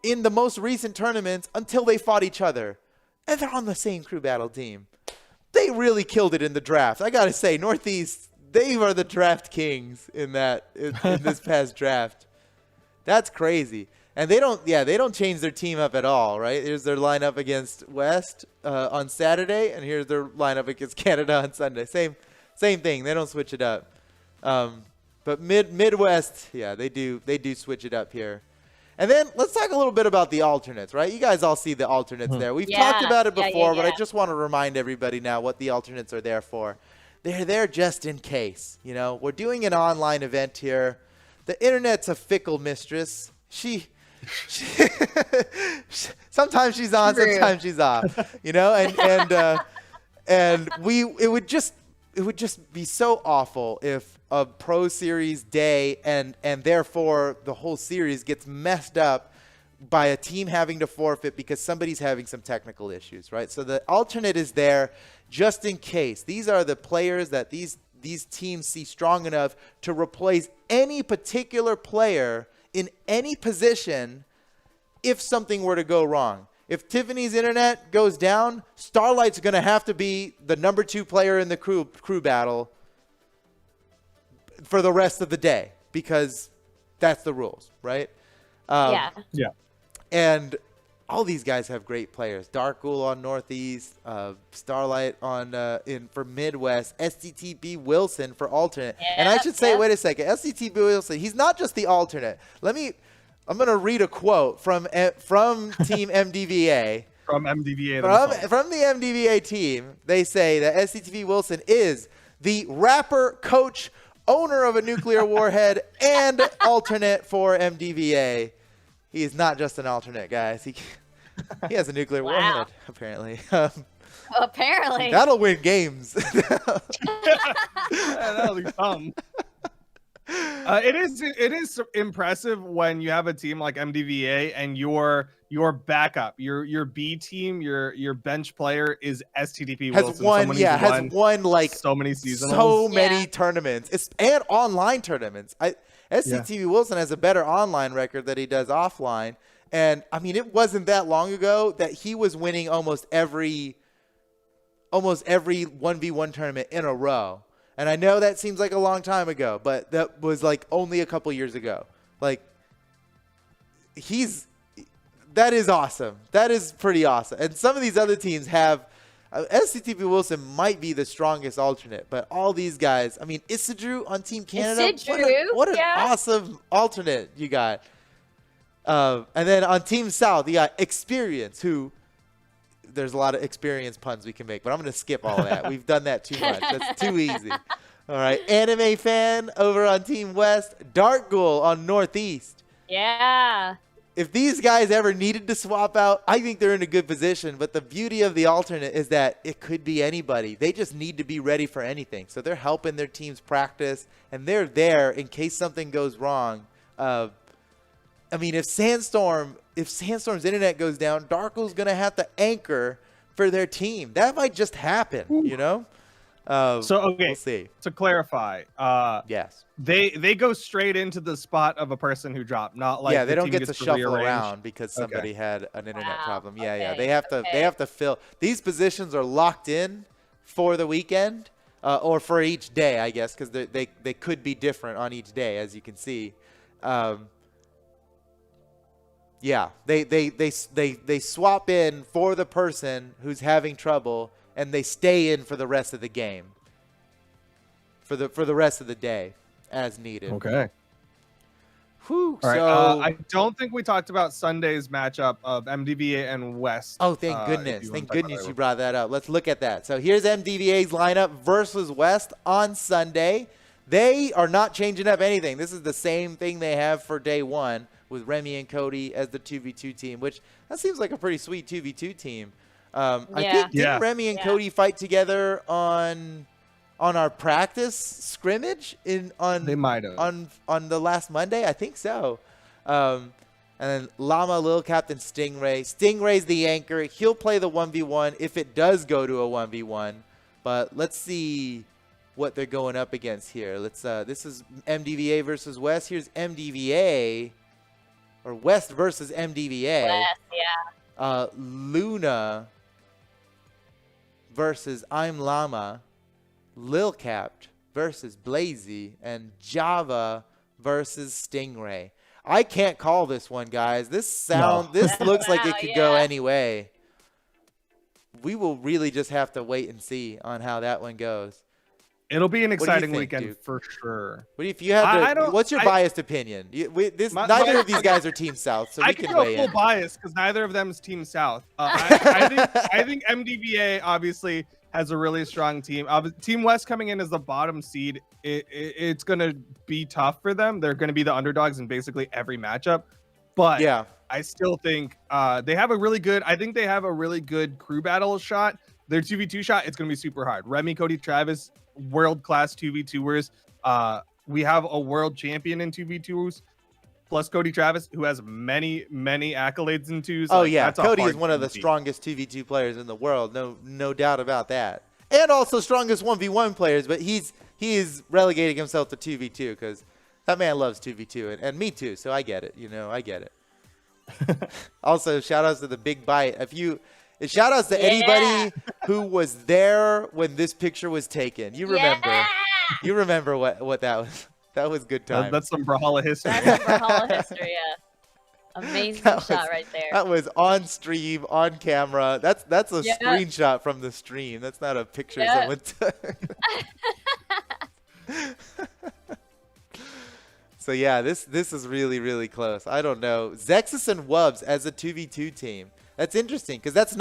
in the most recent tournaments until they fought each other. And they're on the same crew battle team. They really killed it in the draft. I got to say, Northeast, they are the draft kings in this past draft. That's crazy. And they don't change their team up at all, right? Here's their lineup against West on Saturday, and here's their lineup against Canada on Sunday. Same thing. They don't switch it up. But Midwest, they do switch it up here. And then let's talk a little bit about the alternates, right? You guys all see the alternates there. We've talked about it before, but I just want to remind everybody now what the alternates are there for. They're there just in case. We're doing an online event here. The internet's a fickle mistress. She sometimes she's on, sometimes she's off. And it would just be so awful if a Pro Series day and therefore the whole series gets messed up by a team having to forfeit because somebody's having some technical issues, right? So the alternate is there just in case. These are the players that these teams see strong enough to replace any particular player in any position if something were to go wrong. If Tiffany's internet goes down, Starlight's going to have to be the number 2 player in the crew battle for the rest of the day because that's the rules, right? Yeah. And all these guys have great players. Dark Ghoul on Northeast, Starlight on for Midwest, STTB Wilson for alternate. And I should say, wait a second, STTB Wilson, he's not just the alternate. I'm going to read a quote from Team MDVA. From MDVA From the MDVA team, they say that SCTV Wilson is the rapper, coach, owner of a nuclear warhead, and alternate for MDVA. He is not just an alternate, guys. He has a nuclear warhead, apparently. Apparently. That'll win games. That'll be fun. It is impressive when you have a team like MDVA and your backup, your B team, your bench player is STDP Wilson. Has won like so many seasons, so many tournaments, and online tournaments. SCTV Wilson has a better online record than he does offline. And I mean, it wasn't that long ago that he was winning almost every 1v1 tournament in a row. And I know that seems like a long time ago, but that was like only a couple years ago. Like, that is awesome. That is pretty awesome. And some of these other teams have, SCTP Wilson might be the strongest alternate, but all these guys, I mean, Isidru on Team Canada, what an awesome alternate you got. And then on Team South, you got Experience, who there's a lot of experience puns we can make, but I'm going to skip all that. We've done that too much. That's too easy. All right. Anime Fan over on Team West, Dark Ghoul on Northeast. Yeah. If these guys ever needed to swap out, I think they're in a good position. But the beauty of the alternate is that it could be anybody. They just need to be ready for anything. So they're helping their teams practice, and they're there in case something goes wrong. I mean, if Sandstorm's internet goes down, Darkle's going to have to anchor for their team. That might just happen, you know? We'll see. To clarify, yes, they go straight into the spot of a person who dropped, not like they don't get to shuffle around because somebody had an internet problem. They have to fill. These positions are locked in for the weekend or for each day, I guess, because they could be different on each day, as you can see. They swap in for the person who's having trouble, and they stay in for the rest of the game, for the rest of the day, as needed. Okay. Whew. All right. So I don't think we talked about Sunday's matchup of MDVA and West. Oh, thank goodness! Thank goodness you brought that up. Let's look at that. So here's MDVA's lineup versus West on Sunday. They are not changing up anything. This is the same thing they have for day one, with Remy and Cody as the 2v2 team, which that seems like a pretty sweet 2v2 team. I think didn't Remy and Cody fight together on our practice scrimmage they might have on the last Monday? I think so. And then Llama, Lil Captain, Stingray. Stingray's the anchor. He'll play the 1v1 if it does go to a 1v1. But let's see what they're going up against here. This is MDVA versus West. Here's MDVA. Or West versus MDVA. West, yeah. Luna versus I'm Llama. Lil Capped versus Blazy. And Java versus Stingray. I can't call this one, guys. This looks like it could go any way. We will really just have to wait and see on how that one goes. It'll be an exciting weekend, Duke? For sure. What if you have what's your biased opinion? Neither of these guys are Team South, so we can weigh in. I can go full bias because neither of them is Team South. I think MDVA obviously has a really strong team. Team West coming in as the bottom seed, it's going to be tough for them. They're going to be the underdogs in basically every matchup. But yeah, I still think they have a really good. I think they have a really good crew battle shot. Their 2v2 shot, it's going to be super hard. Remy, Cody, Travis, world-class 2v2ers. We have a world champion in 2v2s, plus Cody Travis, who has many accolades in twos. Oh, yeah. Cody is one of the strongest 2v2 players in the world. No doubt about that. And also strongest 1v1 players, but he is relegating himself to 2v2 because that man loves 2v2, and me too, so I get it. I get it. Also, shout-outs to the Big Bite. Shout outs to anybody who was there when this picture was taken. You remember what that was. That was good time. That's some Brawlhalla history. That's some Brawlhalla history, Amazing That shot was- right there. That was on stream, on camera. That's a Yeah. screenshot from the stream. That's not a picture Yeah. someone took. So yeah, this is really, really close. I don't know. Zexus and Wubs as a 2v2 team. That's interesting because that's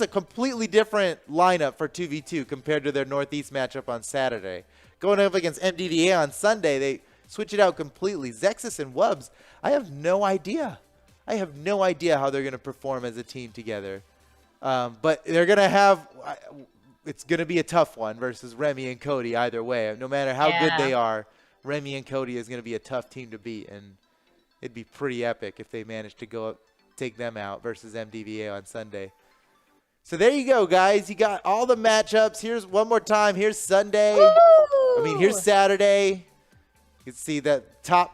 a completely different lineup for 2v2 compared to their Northeast matchup on Saturday. Going up against MDVA on Sunday, they switch it out completely. Zexus and Wubs, I have no idea. I have no idea how they're going to perform as a team together. But they're going to have it's going to be a tough one versus Remy and Cody either way. No matter how good they are, Remy and Cody is going to be a tough team to beat, and it'd be pretty epic if they managed to go up, take them out versus MDVA on Sunday. So there you go, guys. You got all the matchups. Here's one more time. Here's Sunday. Here's Saturday. You can see that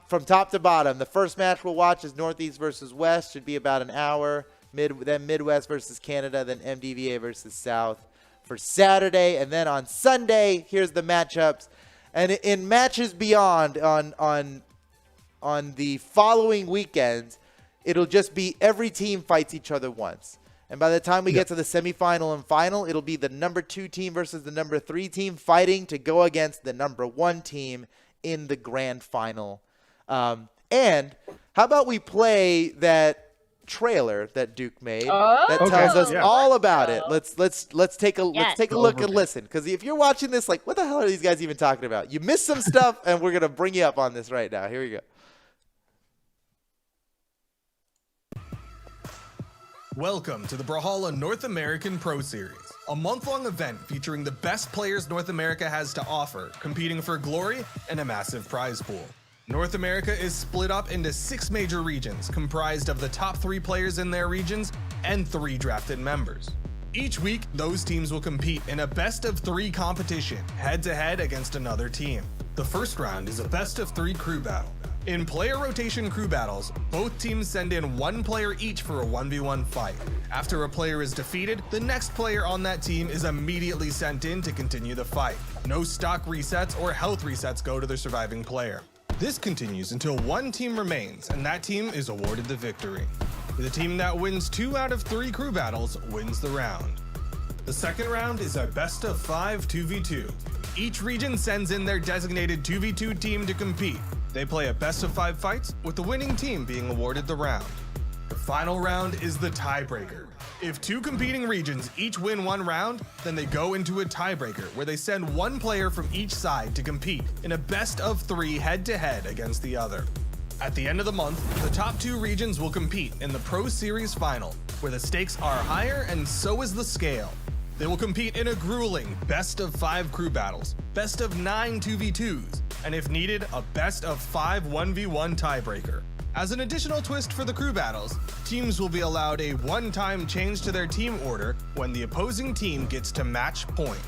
from top to bottom. The first match we'll watch is Northeast versus West. Should be about an hour. Then Midwest versus Canada. Then MDVA versus South for Saturday. And then on Sunday, here's the matchups. And in matches beyond on the following weekends, it'll just be every team fights each other once. And by the time we get to the semifinal and final, it'll be the number 2 team versus the number 3 team fighting to go against the number 1 team in the grand final. And how about we play that trailer that Duke made that tells us all about it. Let's take a look and listen, because if you're watching this like, what the hell are these guys even talking about? You missed some stuff, and we're gonna bring you up on this right now. Here we go. Welcome to the Brawlhalla North American Pro Series, a month-long event featuring the best players North America has to offer, competing for glory and a massive prize pool. North America is split up into 6 major regions, comprised of the top 3 players in their regions and 3 drafted members. Each week, those teams will compete in a best-of-3 competition, head-to-head against another team. The first round is a best-of-3 crew battle. In player rotation crew battles, both teams send in 1 player each for a 1v1 fight. After a player is defeated, the next player on that team is immediately sent in to continue the fight. No stock resets or health resets go to the surviving player. This continues until 1 team remains, and that team is awarded the victory. The team that wins 2 out of 3 crew battles wins the round. The second round is a best-of-5 2v2. Each region sends in their designated 2v2 team to compete. They play a best-of-5 fights, with the winning team being awarded the round. The final round is the tiebreaker. If 2 competing regions each win 1 round, then they go into a tiebreaker where they send 1 player from each side to compete in a best-of-3 head-to-head against the other. At the end of the month, the top 2 regions will compete in the Pro Series Final, where the stakes are higher and so is the scale. They will compete in a grueling best-of-5 crew battles, best-of-9 2v2s, and if needed, a best-of-5 1v1 tiebreaker. As an additional twist for the crew battles, teams will be allowed a one-time change to their team order when the opposing team gets to match point.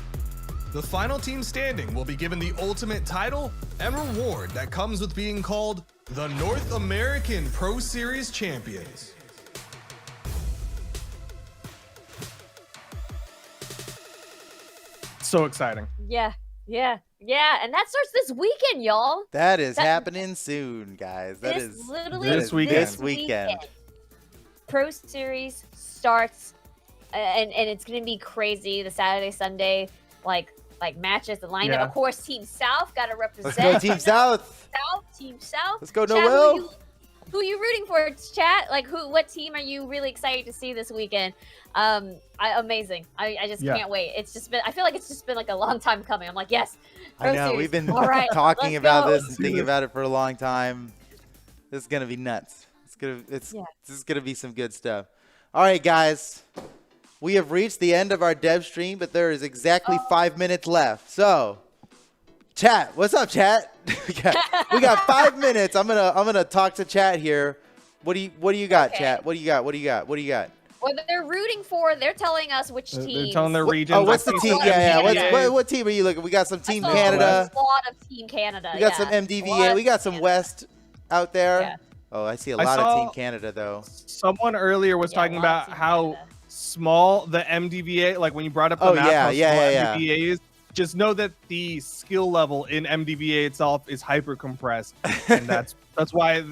The final team standing will be given the ultimate title and reward that comes with being called the North American Pro Series Champions. So exciting. Yeah, and that starts this weekend, y'all. That is happening soon, guys. That This is literally this weekend. This weekend. Pro Series starts, and it's gonna be crazy. The Saturday, Sunday, like matches, the lineup. Yeah. Of course, Team South got to represent. Let's go Team South. Team South. Let's go Chat, Noel. who you rooting for, chat? Like, what team are you really excited to see this weekend? Amazing. I just can't wait. It's just been, I feel like it's just been like a long time coming. I'm like, yes. I know, Series. we've been All right, talking let's about go. this and thinking about it for a long time. This is gonna be nuts. This is gonna be some good stuff. All right, guys. We have reached the end of our dev stream, but there is exactly 5 minutes left. So, chat, what's up, chat? we got 5 minutes. I'm gonna talk to chat here. What do you got, chat? What do you got? Well, they're rooting for. They're telling us which team. They're telling their region. Oh, what's the team? Yeah. MDVA. What team are you looking? We got some Team I saw Canada. A lot of Team Canada. We got some MDVA. We got some West out there. Yeah. Oh, I see a I lot of saw- Team Canada though. Someone earlier was talking lots about of how Canada. small the MDVA, like when you brought up the Oh, map, yeah, how yeah, small yeah. MDVA is. Just know that the skill level in MDVA itself is hyper compressed, and that's why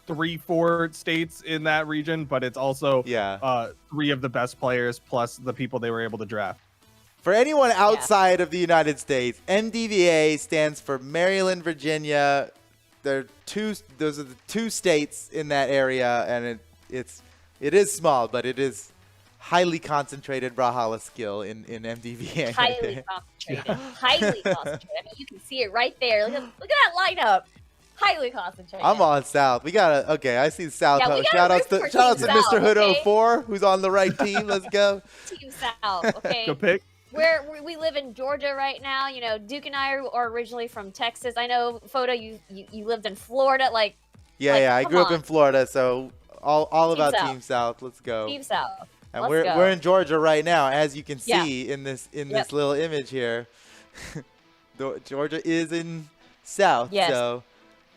3-4 states in that region, but it's also 3 of the best players plus the people they were able to draft. For anyone outside of the United States, MDVA stands for Maryland, Virginia. Those are the 2 states in that area, and it is small, but it is highly concentrated Brawlhalla skill in MDVA. Highly concentrated. Highly concentrated. I mean, you can see it right there. Look at that lineup. Highly concentrated. I'm on South. We gotta. Okay, I see South. Yeah, shout out to Mr. Hood okay? 04, who's on the right team. Let's go. Team South. Okay. Go pick. We live in Georgia right now. You know, Duke and I are originally from Texas. I know, Photo, you lived in Florida. I grew up in Florida, so all Team about South. Team South. Let's go. Team South. And Let's we're go. we're in Georgia right now, as you can see in this little image here. Georgia is in South, so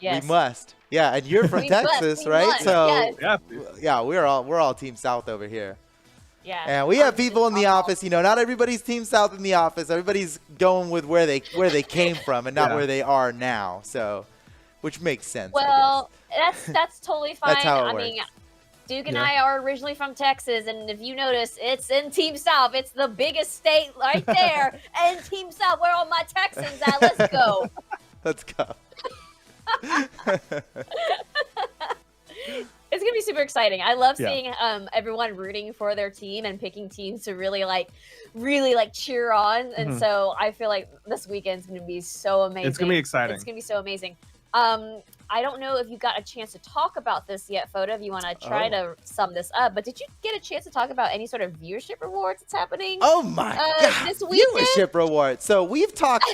we must. Yeah, and you're from Texas, right? Must. So Yes. we're all Team South over here. Yeah. And we have people in the office. You know, not everybody's Team South in the office. Everybody's going with where they came from and not where they are now. So, which makes sense. Well, that's totally fine. That's how it I works. mean, Duke and I are originally from Texas, and if you notice, it's in Team South. It's the biggest state right there. And Team South, where all my Texans at? Let's go. Let's go. It's gonna be super exciting. I love seeing everyone rooting for their team and picking teams to really cheer on. And so I feel like this weekend's gonna be so amazing. It's gonna be exciting. It's gonna be so amazing. I don't know if you got a chance to talk about this yet, Photo, if you want to try to sum this up, but did you get a chance to talk about any sort of viewership rewards that's happening? Oh my God. This weekend? Viewership rewards. So we've talked.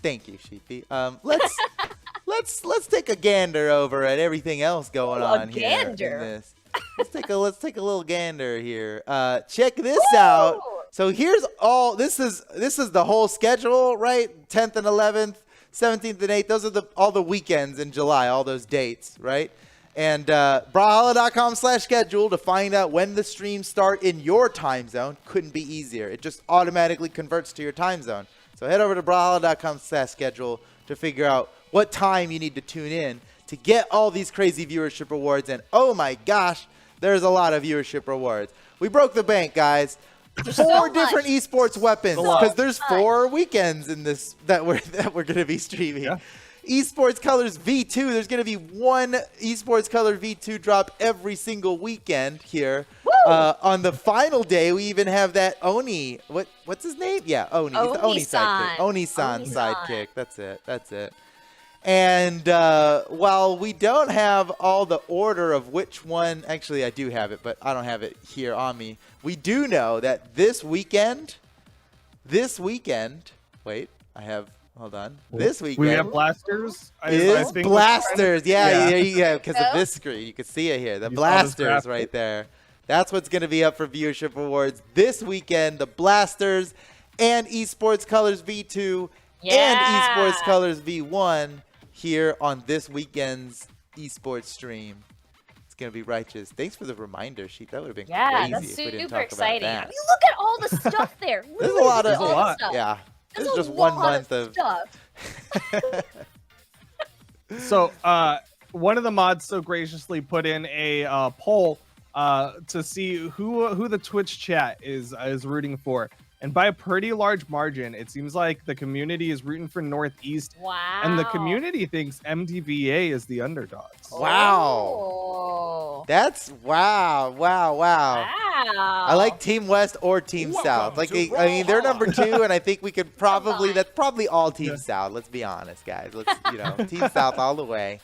Thank you, Sheepy. Let's take a gander over at everything else going on here. In this. Let's take a little gander here. Check this out. So here's all. This is the whole schedule, right? 10th and 11th, 17th and 8th. Those are all the weekends in July. All those dates, right? And Brawlhalla.com/schedule to find out when the streams start in your time zone. Couldn't be easier. It just automatically converts to your time zone. So head over to Brawlhalla.com/schedule to figure out what time you need to tune in to get all these crazy viewership rewards. And oh my gosh, there's a lot of viewership rewards. We broke the bank, guys. Four different esports weapons, because there's 4 weekends in this that we're going to be streaming. Yeah. Esports Colors V2. There's going to be 1 Esports Color V2 drop every single weekend here. On the final day, we even have that Oni. What's his name? Yeah, Oni. He's the Oni sidekick. Oni-san sidekick. That's it. And while we don't have all the order of which one, actually I do have it, but I don't have it here on me. We do know that this weekend, wait, I have, hold on. This weekend. We have Blasters. Is Blasters. Yeah, because of this screen. You can see it here. The Blasters right there. That's what's going to be up for viewership awards this weekend. The Blasters and Esports Colors V2 and Esports Colors V1 here on this weekend's esports stream. It's going to be righteous. Thanks for the reminder, Sheet. That would have been crazy that's if we didn't super talk exciting. about that. I mean, look at all the stuff there. There's a lot of stuff. Yeah. There's This is just a 1 month of stuff. So one of the mods so graciously put in a poll to see who the Twitch chat is rooting for. And by a pretty large margin, it seems like the community is rooting for Northeast. Wow. And the community thinks MDVA is the underdogs. Wow. That's wow. I like Team West or Team South. Like, I mean, they're number 2, and I think we could probably, that's probably all Team South. Let's be honest, guys. Let's, Team South all the way.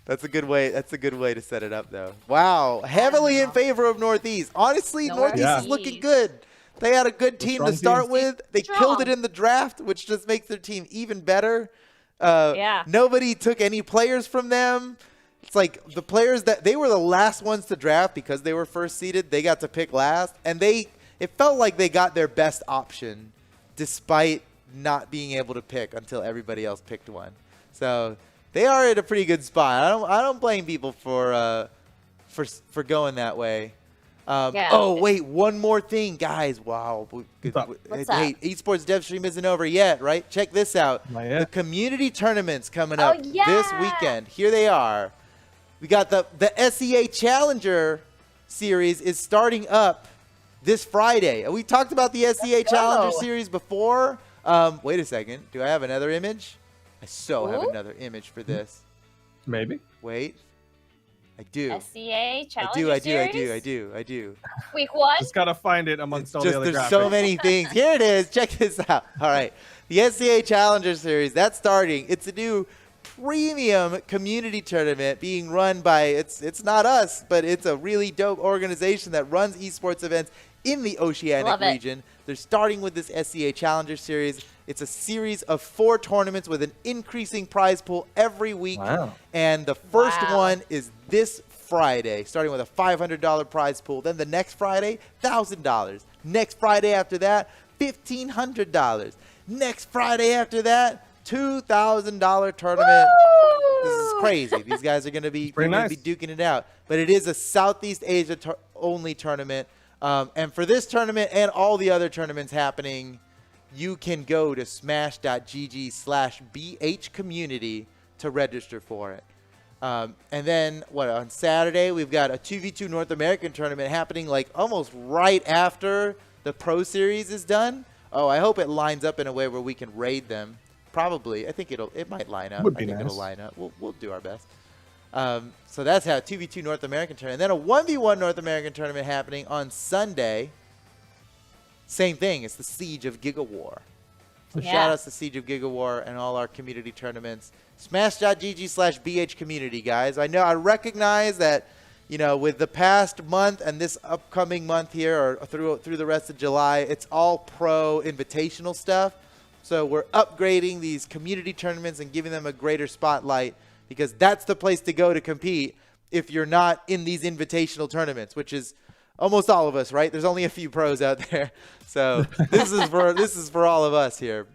That's a good way. That's a good way to set it up, though. Wow, heavily in favor of Northeast. Honestly, Northeast is looking good. They had a good team to start with. They killed it in the draft, which just makes their team even better. Nobody took any players from them. It's like the players that they were the last ones to draft because they were first seeded. They got to pick last, and it felt like they got their best option, despite not being able to pick until everybody else picked one. So they are at a pretty good spot. I don't blame people for going that way. Yeah. Oh, wait, one more thing, guys. Wow. What's Hey, esports dev stream isn't over yet, right? Check this out. Not yet. The community tournament's coming Oh, up this yeah. weekend. Here they are. We got the SEA Challenger series is starting up this Friday. We talked about the SEA Challenger series before. Wait a second. Do I have another image? I have another image for this. Maybe. Wait. I do. SEA Challenger Series? I do. Week 1? Just gotta find it amongst all the other There's graphics. so many things. Here it is. Check this out. All right. The SCA Challenger Series, that's starting. It's a new premium community tournament being run by, it's not us, but it's a really dope organization that runs esports events in the Oceanic region. They're starting with this SCA Challenger Series. It's a series of 4 tournaments with an increasing prize pool every week. Wow. And the first one is this Friday, starting with a $500 prize pool. Then the next Friday, $1,000. Next Friday after that, $1,500. Next Friday after that, $2,000 tournament. This is crazy. These guys are going to be duking it out. But it is a Southeast Asia only tournament. And for this tournament and all the other tournaments happening, you can go to smash.gg/bhcommunity to register for it. And then, on Saturday, we've got a 2v2 North American tournament happening like almost right after the Pro Series is done. Oh, I hope it lines up in a way where we can raid them. Probably. I think it might line up. Would be I think nice. it'll line up. We'll do our best. So that's how 2v2 North American tournament. And then a 1v1 North American tournament happening on Sunday. Same thing. It's the Siege of Gigawar. So shout outs to Siege of Gigawar and all our community tournaments. Smash.gg/bhcommunity, guys. I recognize that, with the past month and this upcoming month here, or through the rest of July, it's all pro invitational stuff. So we're upgrading these community tournaments and giving them a greater spotlight, because that's the place to go to compete if you're not in these invitational tournaments, which is almost all of us, right? There's only a few pros out there. So this is for all of us here.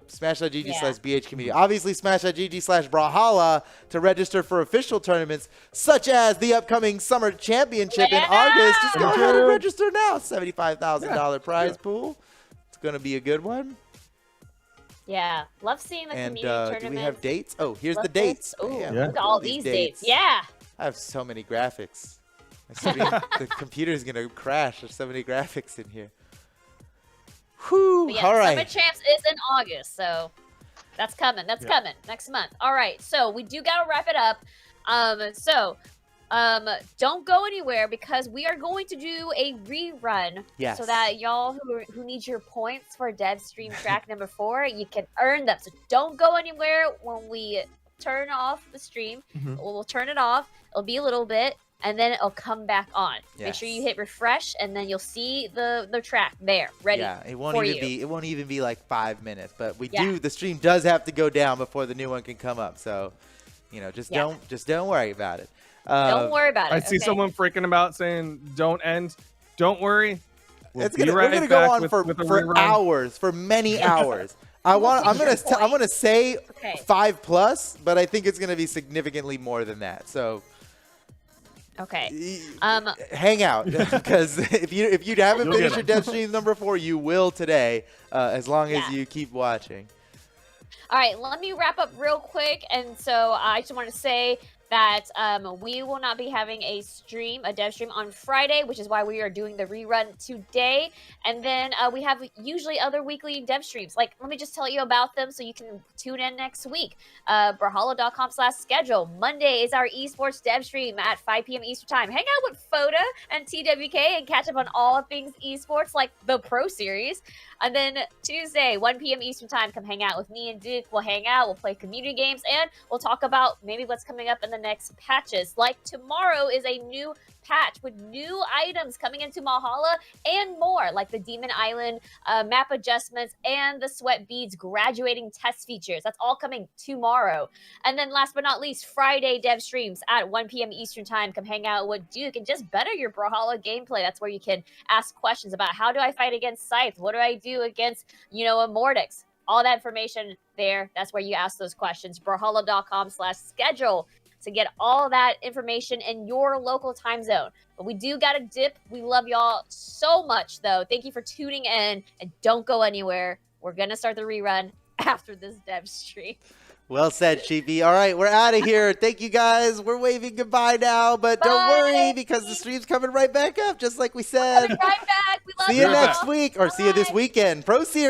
Smash.gg/bhcommunity. Obviously, Smash.gg/Brawlhalla to register for official tournaments, such as the upcoming Summer Championship in August. Just go ahead and register now. $75,000 prize pool. It's going to be a good one. Yeah, love seeing the community tournament. Do we have dates? Oh, here's the dates. Oh, look at all these dates. Yeah. I have so many graphics. The computer's going to crash. There's so many graphics in here. Whew. Yeah, all right. Summer Champs is in August, so that's coming. That's coming next month. All right, so we do got to wrap it up. Don't go anywhere, because we are going to do a rerun. Yes. So that y'all who need your points for Dev Stream track number 4, you can earn them. So don't go anywhere when we turn off the stream. We'll turn it off. It'll be a little bit, and then it'll come back on. Make sure you hit refresh, and then you'll see the track there ready. Yeah, it won't even be like 5 minutes, but the stream does have to go down before the new one can come up. So, just don't worry about it. Don't worry about it. I see someone freaking about saying, "Don't end." Don't worry. We're gonna go on for hours, for many hours. I'm gonna say 5+, but I think it's gonna be significantly more than that. So. Okay. Hang out, because if you haven't finished your Dev Stream number 4, you will today, as long as you keep watching. All right, let me wrap up real quick. And so I just want to say that we will not be having a dev stream on Friday, which is why we are doing the rerun today. And then we have usually other weekly dev streams. Like, let me just tell you about them so you can tune in next week. Brawlhalla.com/schedule. Monday is our esports dev stream at 5 p.m. Eastern time. Hang out with Foda and TWK and catch up on all things esports, like the Pro Series. And then Tuesday, 1 p.m. Eastern time, come hang out with me and Duke. We'll hang out, we'll play community games, and we'll talk about maybe what's coming up in the next patches. Like tomorrow is a new patch with new items coming into Brawlhalla and more, like the Demon Island map adjustments and the Sweat Beads graduating test features. That's all coming tomorrow. And then last but not least, Friday dev streams at 1 p.m. Eastern time. Come hang out with Duke and just better your Brawlhalla gameplay. That's where you can ask questions about how do I fight against Scythe? What do I do against, a Mordex? All that information there. That's where you ask those questions. Brawlhalla.com/schedule. to get all that information in your local time zone. But we do got to dip. We love y'all so much, though. Thank you for tuning in, and don't go anywhere. We're going to start the rerun after this dev stream. Well said, Sheepy. All right, we're out of here. Thank you, guys. We're waving goodbye now, but don't worry because the stream's coming right back up, just like we said. Coming right back. We love See you y'all. next week, or see you this weekend. Pro Series.